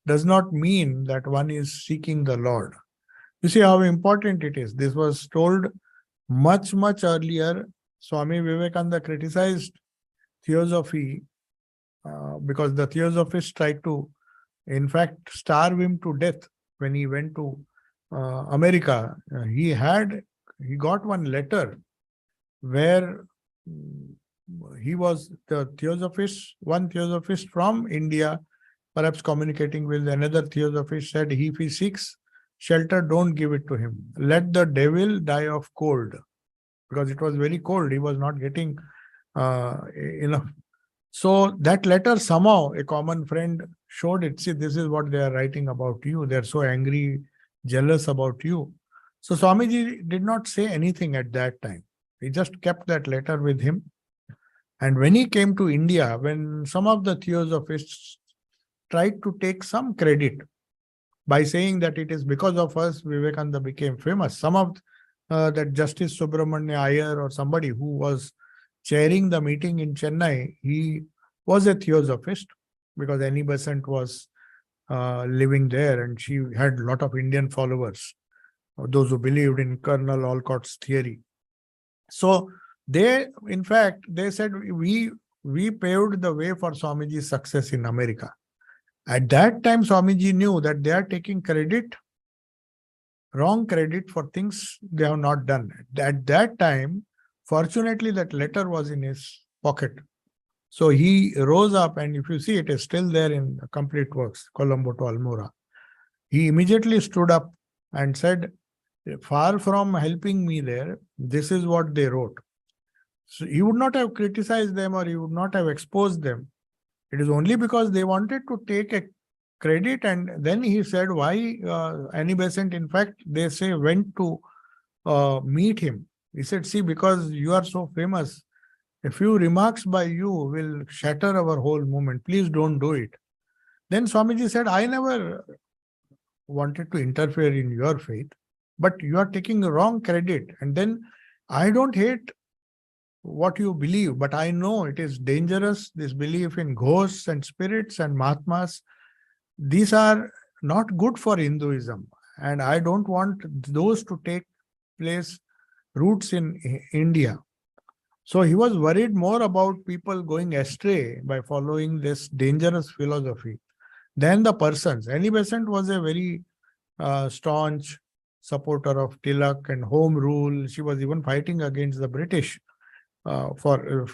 does not mean that one is seeking the Lord. You see how important it is. This was told much earlier. Swami Vivekananda criticized theosophy because the theosophists tried to, in fact, starve him to death when he went to America. He got one letter where he was one theosophist from India, perhaps communicating with another theosophist, said, if he seeks shelter, don't give it to him. Let the devil die of cold. Because it was very cold. He was not getting enough. So that letter, somehow a common friend showed it. See, this is what they are writing about you. They are so angry, jealous about you. So Swamiji did not say anything at that time. He just kept that letter with him. And when he came to India, when some of the theosophists tried to take some credit by saying that it is because of us Vivekananda became famous, some of that Justice Subramanya Iyer or somebody who was chairing the meeting in Chennai, he was a theosophist because Annie Besant was living there and she had a lot of Indian followers, those who believed in Colonel Olcott's theory. So they said, we paved the way for Swamiji's success in America. At that time, Swamiji knew that they are taking wrong credit for things they have not done. At that time, fortunately, that letter was in his pocket. So he rose up, and if you see, it is still there in Complete Works, Colombo to Almora. He immediately stood up and said, far from helping me there, this is what they wrote. So he would not have criticized them or he would not have exposed them. It is only because they wanted to take a credit, and then he said why Annie Besant, in fact, they say went to meet him. He said, see, because you are so famous, a few remarks by you will shatter our whole movement. Please don't do it. Then Swamiji said, I never wanted to interfere in your faith, but you are taking the wrong credit. And then I don't hate what you believe, but I know it is dangerous, this belief in ghosts and spirits and Mahatmas. These are not good for Hinduism, and I don't want those to take roots in India. So he was worried more about people going astray by following this dangerous philosophy than the persons. Annie Besant was a very staunch supporter of Tilak and home rule. She was even fighting against the British for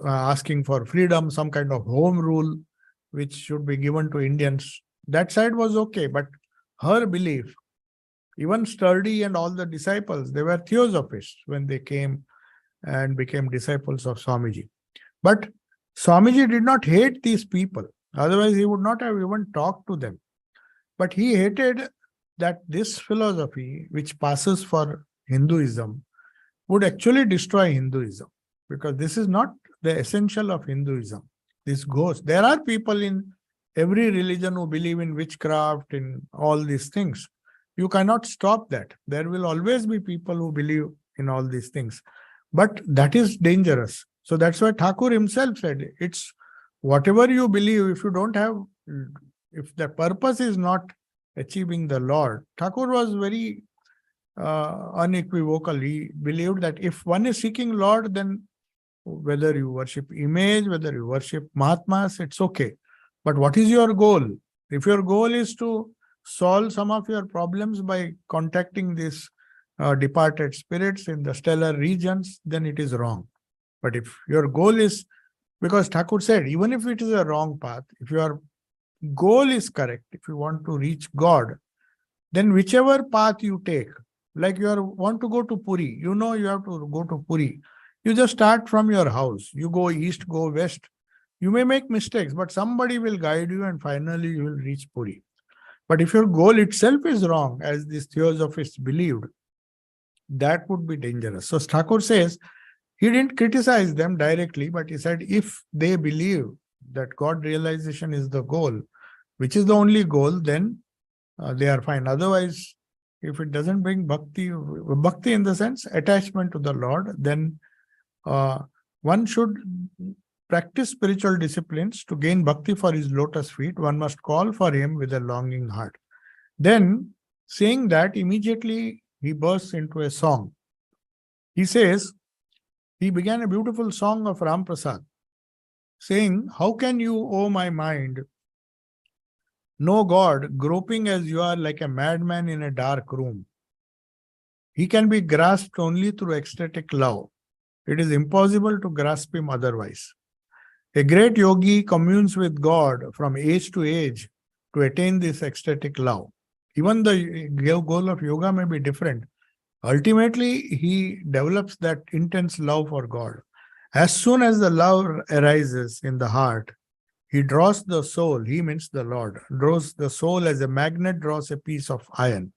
asking for freedom, some kind of home rule which should be given to Indians. That side was okay, but her belief, even Sturdy and all the disciples, they were theosophists when they came and became disciples of Swamiji. But Swamiji did not hate these people. Otherwise, he would not have even talked to them. But he hated that this philosophy, which passes for Hinduism, would actually destroy Hinduism, because this is not the essential of Hinduism. This goes. There are people in every religion who believe in witchcraft, in all these things. You cannot stop that. There will always be people who believe in all these things. But that is dangerous. So that's why Thakur himself said, it's whatever you believe, if you don't have, if the purpose is not achieving the Lord. Thakur was very unequivocal. He believed that if one is seeking Lord, then whether you worship image, whether you worship Mahatmas, it's okay. But what is your goal? If your goal is to solve some of your problems by contacting these departed spirits in the stellar regions, then it is wrong. But if your goal is, because Thakur said, even if it is a wrong path, if your goal is correct, if you want to reach God, then whichever path you take, like want to go to Puri, you know you have to go to Puri. You just start from your house. You go east, go west. You may make mistakes, but somebody will guide you and finally you will reach Puri. But if your goal itself is wrong, as these theosophists believed, that would be dangerous. So Thakur says, he didn't criticize them directly, but he said, if they believe that God realization is the goal, which is the only goal, then they are fine. Otherwise, if it doesn't bring bhakti in the sense attachment to the Lord, then one should practice spiritual disciplines to gain bhakti for his lotus feet. One must call for him with a longing heart. Then, saying that, immediately he bursts into a song. He says, he began a beautiful song of Ram Prasad, saying, how can you, O my mind, know God, groping as you are like a madman in a dark room? He can be grasped only through ecstatic love. It is impossible to grasp him otherwise. A great yogi communes with God from age to age to attain this ecstatic love. Even the goal of yoga may be different. Ultimately, he develops that intense love for God. As soon as the love arises in the heart, he draws the soul, he means the Lord, draws the soul as a magnet draws a piece of iron.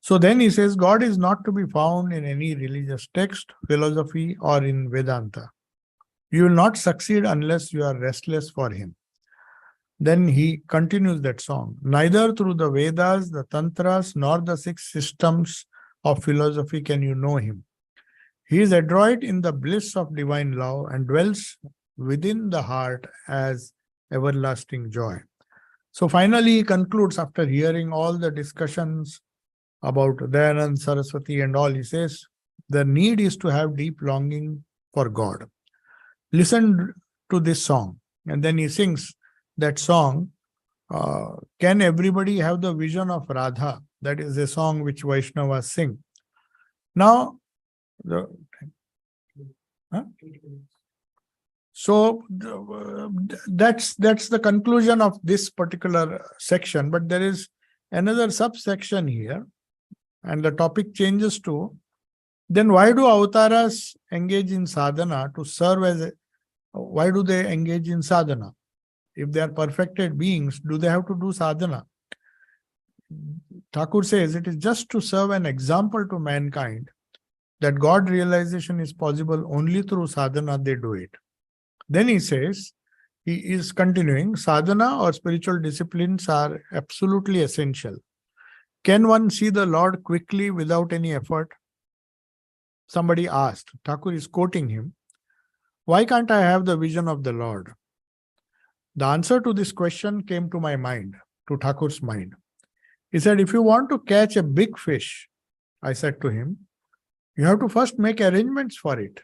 So then he says, God is not to be found in any religious text, philosophy, or in Vedanta. You will not succeed unless you are restless for him. Then he continues that song. Neither through the Vedas, the Tantras, nor the 6 systems of philosophy can you know him. He is adroit in the bliss of divine love and dwells within the heart as everlasting joy. So finally he concludes, after hearing all the discussions about Dayanand, Saraswati and all, he says, the need is to have deep longing for God. Listen to this song. And then he sings that song, Can Everybody Have the Vision of Radha? That is a song which Vaishnavas sing. Now, so that's the conclusion of this particular section. But there is another subsection here, and the topic changes to, then why do avatars engage in sadhana to serve as why do they engage in sadhana? If they are perfected beings, do they have to do sadhana? Thakur says it is just to serve an example to mankind that God realization is possible only through sadhana, they do it. Then he says, he is continuing, sadhana or spiritual disciplines are absolutely essential. Can one see the Lord quickly without any effort? Somebody asked, Thakur is quoting him, why can't I have the vision of the Lord? The answer to this question came to my mind, to Thakur's mind. He said, if you want to catch a big fish, I said to him, you have to first make arrangements for it.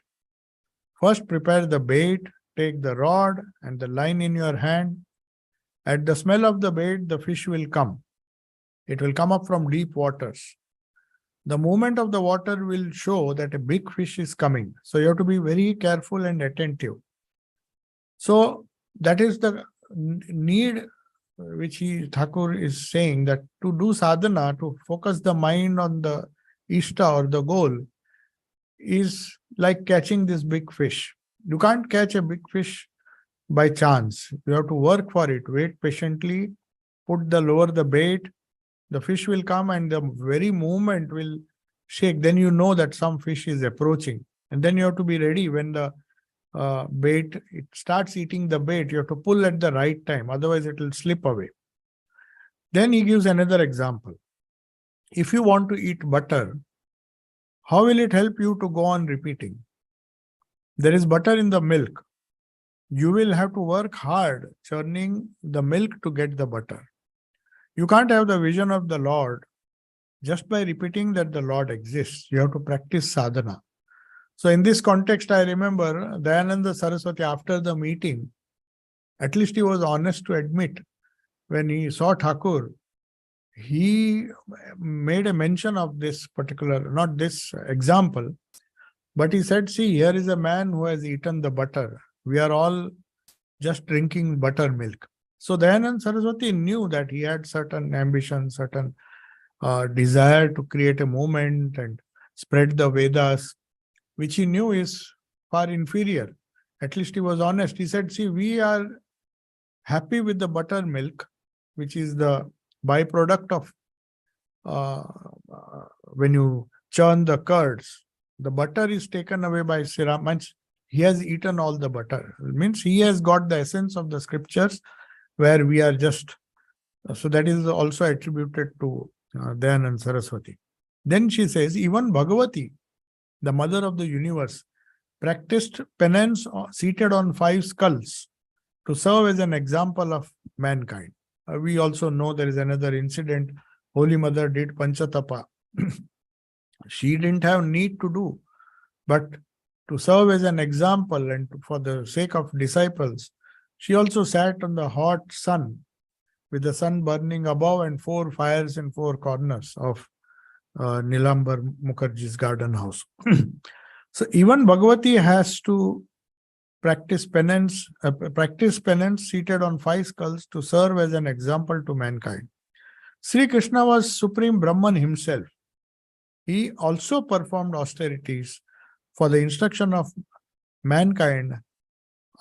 First prepare the bait, take the rod and the line in your hand. At the smell of the bait, the fish will come. It will come up from deep waters. The movement of the water will show that a big fish is coming. So you have to be very careful and attentive. So that is the need which Thakur is saying, that to do sadhana, to focus the mind on the ishta or the goal, is like catching this big fish. You can't catch a big fish by chance. You have to work for it, wait patiently, lower the bait, the fish will come, and the very movement will shake, then you know that some fish is approaching. And then you have to be ready when the bait, it starts eating the bait, you have to pull at the right time, otherwise it will slip away. Then he gives another example. If you want to eat butter, how will it help you to go on repeating? There is butter in the milk. You will have to work hard churning the milk to get the butter. You can't have the vision of the Lord just by repeating that the Lord exists. You have to practice sadhana. So in this context, I remember Dayananda Saraswati, after the meeting, at least he was honest to admit, when he saw Thakur, he made a mention of this particular, not this example, but he said, see, here is a man who has eaten the butter. We are all just drinking buttermilk. So Dayananda Saraswati knew that he had certain ambition, certain desire to create a movement and spread the Vedas, which he knew is far inferior. At least he was honest. He said, see, we are happy with the buttermilk, which is the byproduct of when you churn the curds. The butter is taken away by Sriram. He has eaten all the butter. It means he has got the essence of the scriptures, where we are just. So that is also attributed to Dayananda Saraswati. Then she says, even Bhagavati, the mother of the universe, practiced penance seated on 5 skulls to serve as an example of mankind. We also know there is another incident. Holy Mother did Panchatapa. She didn't have need to do, but to serve as an example and for the sake of disciples, she also sat on the hot sun with the sun burning above and 4 fires in 4 corners of Nilambar Mukherjee's garden house. So even Bhagavati has to practice penance seated on 5 skulls to serve as an example to mankind. Sri Krishna was Supreme Brahman himself. He also performed austerities for the instruction of mankind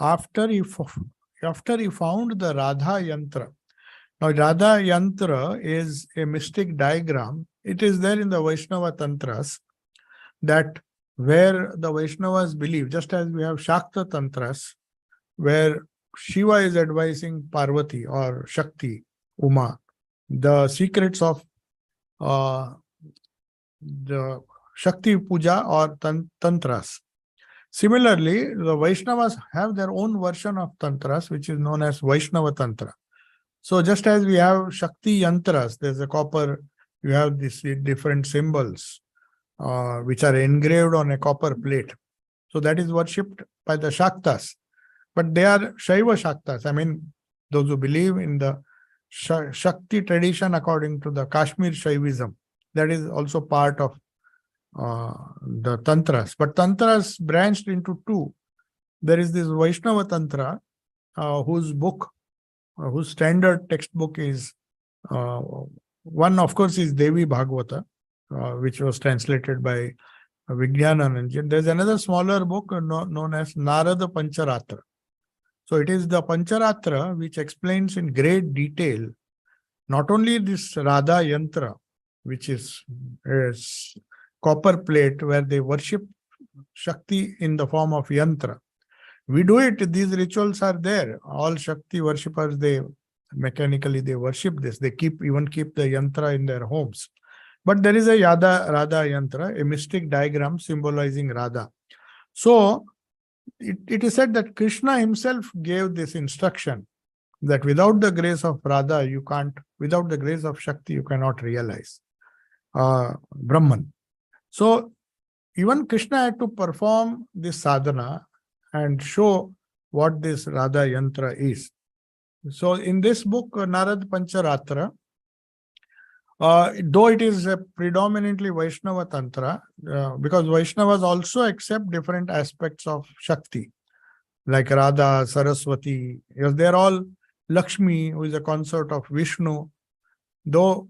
after he found the Radha Yantra. Now, Radha Yantra is a mystic diagram. It is there in the Vaishnava Tantras, that where the Vaishnavas believe, just as we have Shakta Tantras, where Shiva is advising Parvati or Shakti, Uma, the secrets of the Shakti Puja or Tantras. Similarly, the Vaishnavas have their own version of Tantras, which is known as Vaishnava Tantra. So just as we have Shakti Yantras, there's a copper, you have these different symbols which are engraved on a copper plate. So that is worshipped by the Shaktas. But they are Shaiva Shaktas. I mean, those who believe in the Shakti tradition according to the Kashmir Shaivism, that is also part of the Tantras. But Tantras branched into 2. There is this Vaishnava Tantra, whose standard textbook is, one of course is Devi Bhagavata, which was translated by Vijnananand. There's another smaller book known as Narada Pancharatra. So it is the Pancharatra which explains in great detail not only this Radha Yantra, which is a copper plate where they worship Shakti in the form of Yantra. We do it, these rituals are there. All Shakti worshippers, they mechanically they worship this. They keep the Yantra in their homes. But there is a Radha Yantra, a mystic diagram symbolizing Radha. So it is said that Krishna himself gave this instruction that without the grace of Radha, without the grace of Shakti, you cannot realize Brahman. So even Krishna had to perform this sadhana and show what this Radha Yantra is. So in this book, Narad Pancharatra, though it is a predominantly Vaishnava Tantra, because Vaishnavas also accept different aspects of Shakti, like Radha, Saraswati, because they are all Lakshmi, who is a consort of Vishnu, though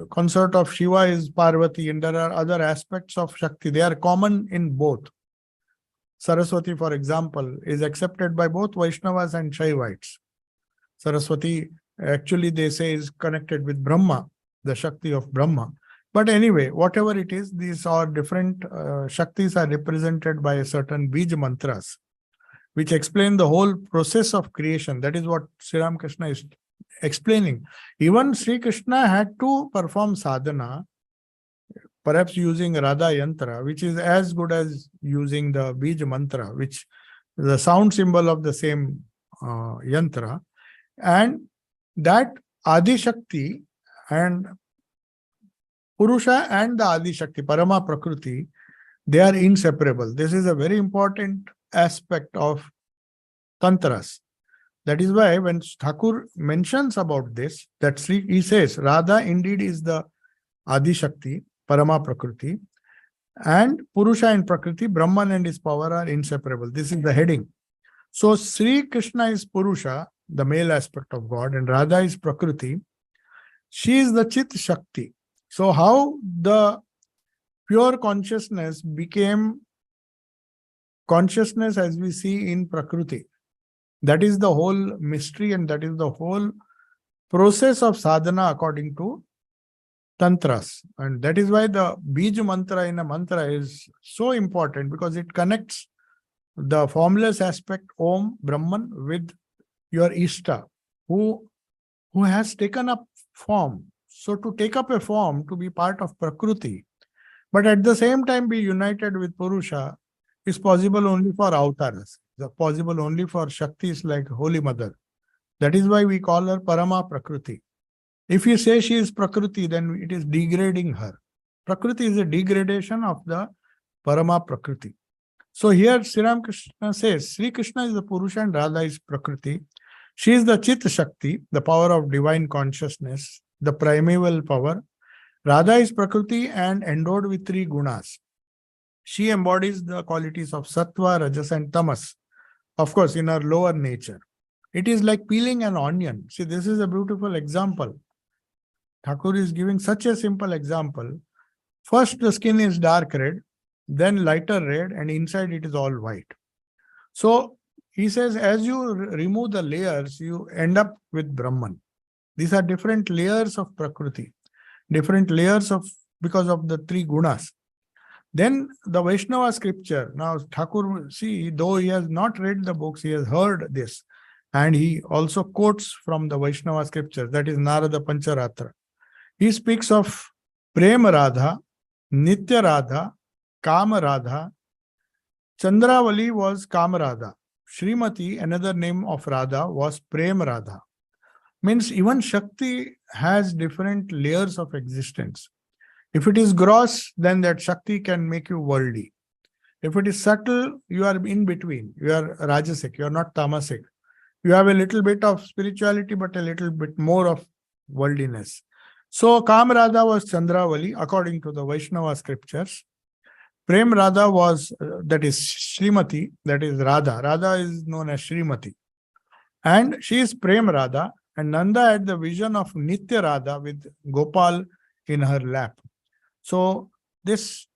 consort of Shiva is Parvati, and there are other aspects of Shakti. They are common in both. Saraswati, for example, is accepted by both Vaishnavas and Shaivites. Saraswati, actually, they say, is connected with Brahma, the Shakti of Brahma. But anyway, whatever it is, these are different Shaktis are represented by certain Bij mantras, which explain the whole process of creation. That is what Sri Ramakrishna is explaining. Even Sri Krishna had to perform sadhana, perhaps using Radha Yantra, which is as good as using the Bij mantra, which is the sound symbol of the same yantra. And that Adi Shakti and Purusha and the Adi Shakti, Parama Prakriti, they are inseparable. This is a very important aspect of Tantras. That is why when Thakur mentions about this, he says, Radha indeed is the Adi Shakti, Parama Prakriti, and Purusha and Prakriti, Brahman and his power are inseparable. This is the heading. So Sri Krishna is Purusha, the male aspect of God, and Radha is Prakriti. She is the Chit Shakti. So how the pure consciousness became consciousness as we see in Prakriti. That is the whole mystery, and that is the whole process of sadhana according to Tantras. And that is why the Bij mantra in a mantra is so important, because it connects the formless aspect Om, Brahman, with your Ishta, who has taken up form. So to take up a form, to be part of Prakriti, but at the same time be united with Purusha, is possible only for avatars. It's possible only for Shaktis like Holy Mother. That is why we call her Parama Prakriti. If you say she is Prakriti, then it is degrading her. Prakriti is a degradation of the Parama Prakriti. So here Sri Ramakrishna says, Sri Krishna is the Purusha and Radha is Prakriti. She is the Chit Shakti, the power of divine consciousness, the primeval power. Radha is Prakriti and endowed with 3 gunas. She embodies the qualities of Sattva, Rajas and Tamas, of course, in her lower nature. It is like peeling an onion. See, this is a beautiful example. Thakur is giving such a simple example. First, the skin is dark red, then lighter red, and inside it is all white. So, he says, as you remove the layers, you end up with Brahman. These are different layers of Prakriti, different layers of, because of the 3 gunas. Then the Vaishnava scripture. Now, Thakur, see, though he has not read the books, he has heard this. And he also quotes from the Vaishnava scripture, that is Narada Pancharatra. He speaks of Prema Radha, Nitya Radha, Kama Radha. Chandravali was Kama Radha. Srimati, another name of Radha, was Prema Radha. Means even Shakti has different layers of existence. If it is gross, then that Shakti can make you worldly. If it is subtle, you are in between. You are Rajasic, you are not Tamasic. You have a little bit of spirituality, but a little bit more of worldliness. So, Kam Radha was Chandravali, according to the Vaishnava scriptures. Prem Radha was, that is Srimati, that is Radha. Radha is known as Srimati. And she is Prem Radha. And Nanda had the vision of Nitya Radha with Gopal in her lap. So, this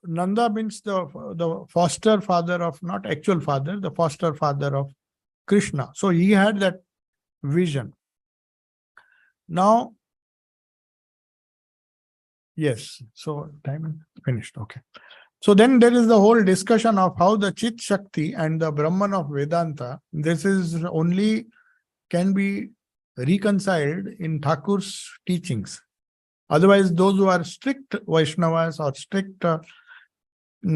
Nanda means the foster father of, not actual father, the foster father of Krishna. So, he had that vision. Now, yes, so time finished. Okay. So then there is the whole discussion of how the Chit Shakti and the Brahman of Vedanta, this is only can be reconciled in Thakur's teachings. Otherwise, those who are strict Vaishnavas or strict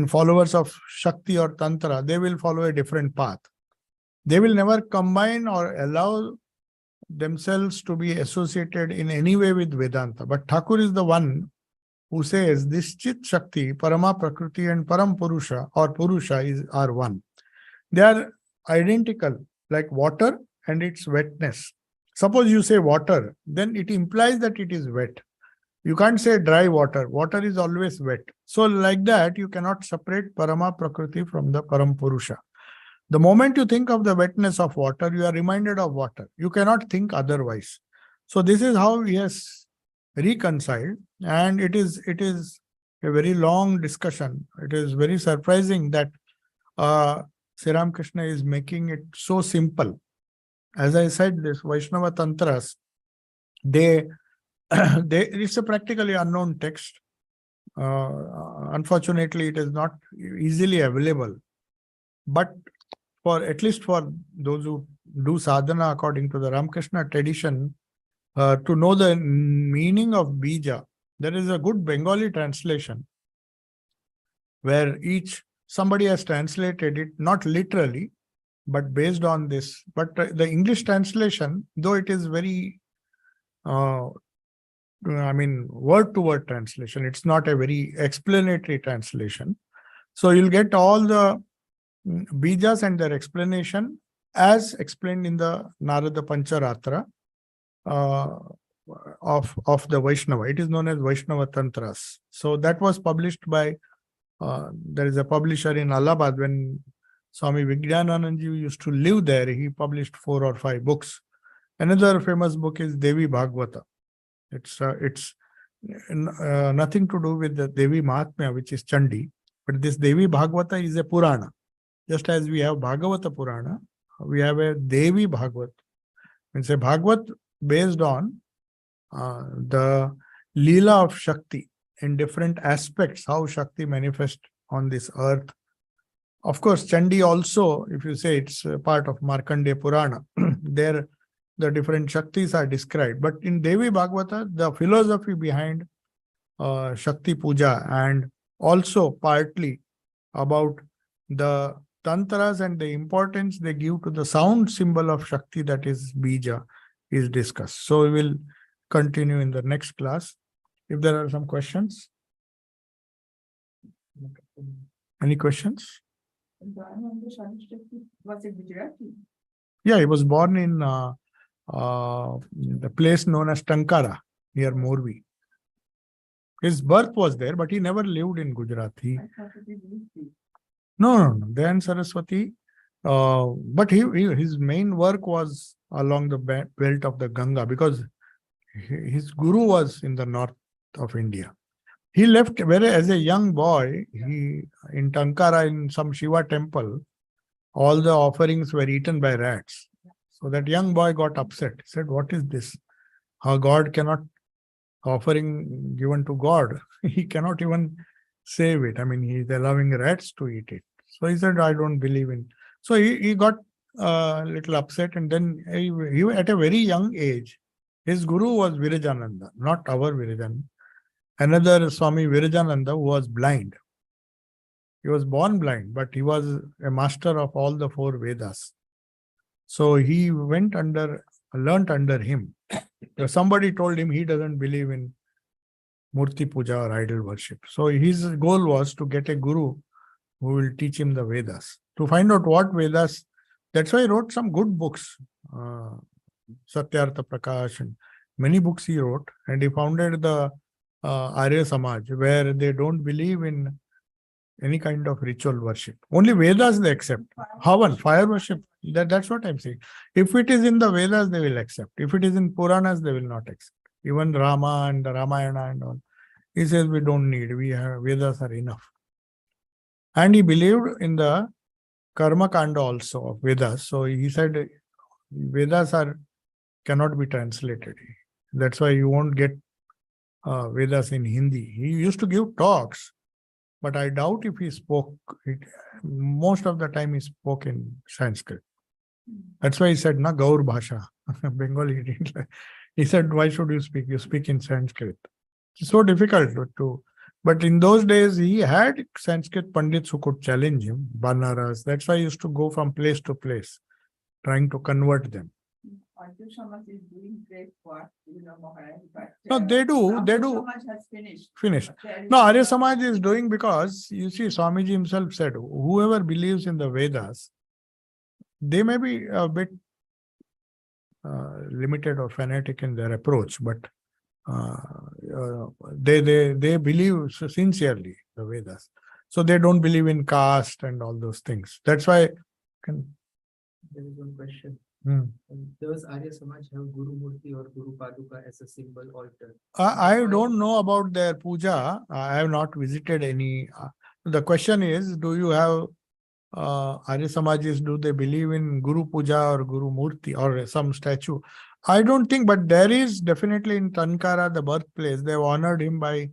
followers of Shakti or Tantra, they will follow a different path. They will never combine or allow themselves to be associated in any way with Vedanta. But Thakur is the one who says this Chit Shakti, Parama Prakriti and Param Purusha or Purusha are one. They are identical, like water and its wetness. Suppose you say water, then it implies that it is wet. You can't say dry water. Water is always wet. So like that, you cannot separate Parama Prakriti from the Param Purusha. The moment you think of the wetness of water, you are reminded of water. You cannot think otherwise. So this is how he has reconciled, and it is a very long discussion. It is very surprising that Sri Ramakrishna is making it so simple. As I said, this Vaishnava Tantras, they It's a practically unknown text. Unfortunately, it is not easily available. But for at least for those who do sadhana according to the Ramakrishna tradition, to know the meaning of bija, there is a good Bengali translation where somebody has translated it, not literally, but based on this. But the English translation, though it is very, word to word translation, it's not a very explanatory translation. So you'll get all the bijas and their explanation as explained in the Narada Pancharatra of the Vaishnava. It is known as Vaishnava Tantras. So that was published by, there is a publisher in Allahabad. When Swami Vijnananand used to live there, he published 4 or 5 books. Another famous book is Devi Bhagavata. It's nothing to do with the Devi Mahatmya, which is Chandi, but this Devi Bhagavata is a Purana. Just as we have Bhagavata Purana, we have a Devi Bhagavat. It's a Bhagavat based on the Leela of Shakti in different aspects, how Shakti manifests on this earth. Of course, Chandi also, if you say it's a part of Markandeya Purana, there the different Shaktis are described. But in Devi Bhagavata, the philosophy behind Shakti Puja and also partly about the Tantras and the importance they give to the sound symbol of Shakti, that is Bija, is discussed. So we will continue in the next class. If there are some questions. Any questions? Was it Gujarati? Yeah, he was born in the place known as Tankara, near Morbi. His birth was there, but he never lived in Gujarat. No. Then Saraswati. But his main work was along the belt of the Ganga, because his guru was in the north of India. He left as a young boy. In Tankara, in some Shiva temple, all the offerings were eaten by rats. So that young boy got upset. He said, "What is this? How God cannot offering given to God? He cannot even save it. I mean, he's allowing rats to eat it." So he said, "I don't believe in." So he got a little upset, and then he at a very young age, his guru was Virajananda, not our Virajananda. Another Swami Virajananda who was blind. He was born blind, but he was a master of all the 4 Vedas. So he learnt under him. Somebody told him he doesn't believe in Murti Puja or idol worship. So his goal was to get a guru who will teach him the Vedas. To find out what Vedas, that's why he wrote some good books. Satyartha Prakash and many books he wrote. And he founded the Arya Samaj, where they don't believe in any kind of ritual worship. Only Vedas they accept. Havan, fire worship, that's what I'm saying. If it is in the Vedas, they will accept. If it is in Puranas, they will not accept. Even Rama and the Ramayana and all. He says we don't need, Vedas are enough. And he believed in the Karma Kanda also of Vedas. So he said Vedas cannot be translated. That's why you won't get Vedas in Hindi. He used to give talks, but I doubt if he spoke it. Most of the time he spoke in Sanskrit. That's why he said, "Na Gaur Bhasha." Bengali. He said, "Why should you speak? You speak in Sanskrit." It's so difficult to. But in those days, he had Sanskrit Pandits who could challenge him, Banaras. That's why he used to go from place to place, trying to convert them. Arya Samaj is doing great work, Maharaj. No, they do. Arya Samaj has Finished. No, Arya Samaj is doing because, you see, Swamiji himself said, whoever believes in the Vedas, they may be a bit limited or fanatic in their approach, but they believe sincerely the Vedas. So they don't believe in caste and all those things. That's why. There is one question. Does Arya Samaj have Guru Murti or Guru Paduka as a symbol altar? I don't know about their puja. I have not visited any. The question is, do you have Arya Samajis, do they believe in Guru Puja or Guru Murti or some statue? I don't think, but there is definitely in Tankara, the birthplace, they've honored him by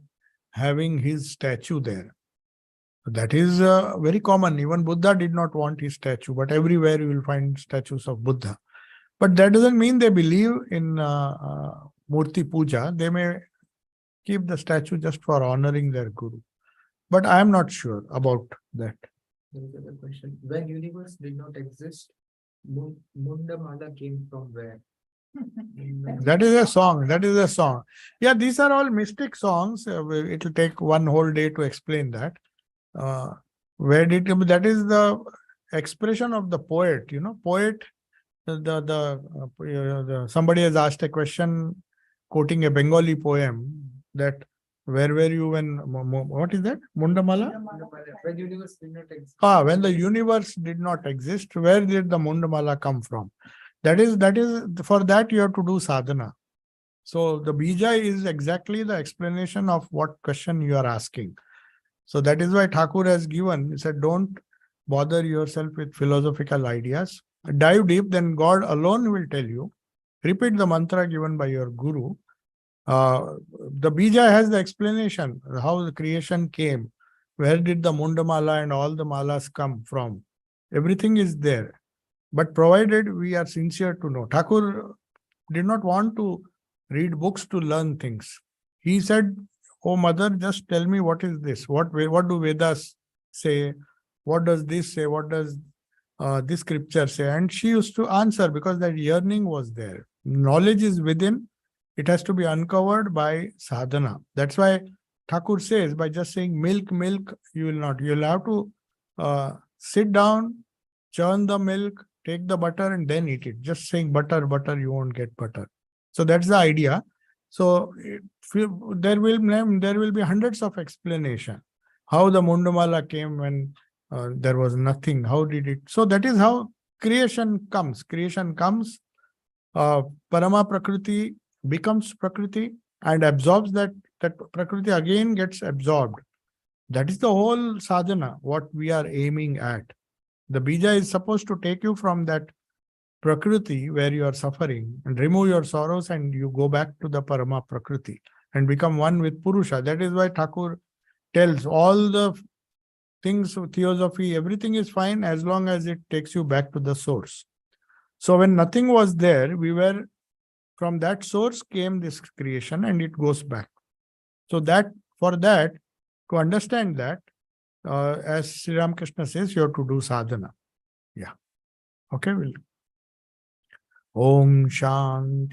having his statue there. That is very common. Even Buddha did not want his statue, but everywhere you will find statues of Buddha. But that doesn't mean they believe in Murti Puja. They may keep the statue just for honoring their Guru. But I am not sure about that. There is another question. When universe did not exist, Mundamala came from where? That is a song. That is a song. Yeah, these are all mystic songs. It will take one whole day to explain that. Where did that is the expression of the poet. Poet. Somebody has asked a question, quoting a Bengali poem, that where were you when what is that? Mundamala? When universe did not exist. When the universe did not exist, where did the Mundamala come from? That is for that you have to do sadhana. So the bija is exactly the explanation of what question you are asking. So that is why Thakur has given, he said, don't bother yourself with philosophical ideas. Dive deep, then God alone will tell you. Repeat the mantra given by your guru. The bija has the explanation, how the creation came. Where did the Mundamala and all the malas come from? Everything is there. But provided we are sincere to know. Thakur did not want to read books to learn things. He said, oh mother, just tell me what is this? What do Vedas say? What does this say? What does this scripture say? And she used to answer because that yearning was there. Knowledge is within. It has to be uncovered by sadhana. That's why Thakur says, by just saying milk, you will not. You'll have to sit down, churn the milk, take the butter and then eat it. Just saying butter, you won't get butter. So that's the idea. So there will be hundreds of explanation. How the Mundamala came when there was nothing. How did it? So that is how creation comes. Parama Prakriti becomes Prakriti and absorbs that Prakriti again gets absorbed. That is the whole sadhana, what we are aiming at. The bija is supposed to take you from that Prakriti where you are suffering and remove your sorrows, and you go back to the Parama Prakriti and become one with Purusha. That is why Thakur tells all the things of theosophy, everything is fine as long as it takes you back to the source. So when nothing was there, from that source came this creation and it goes back. So to understand that, as Sri Ramakrishna says, you have to do sadhana. Yeah. Okay, Om Shanti.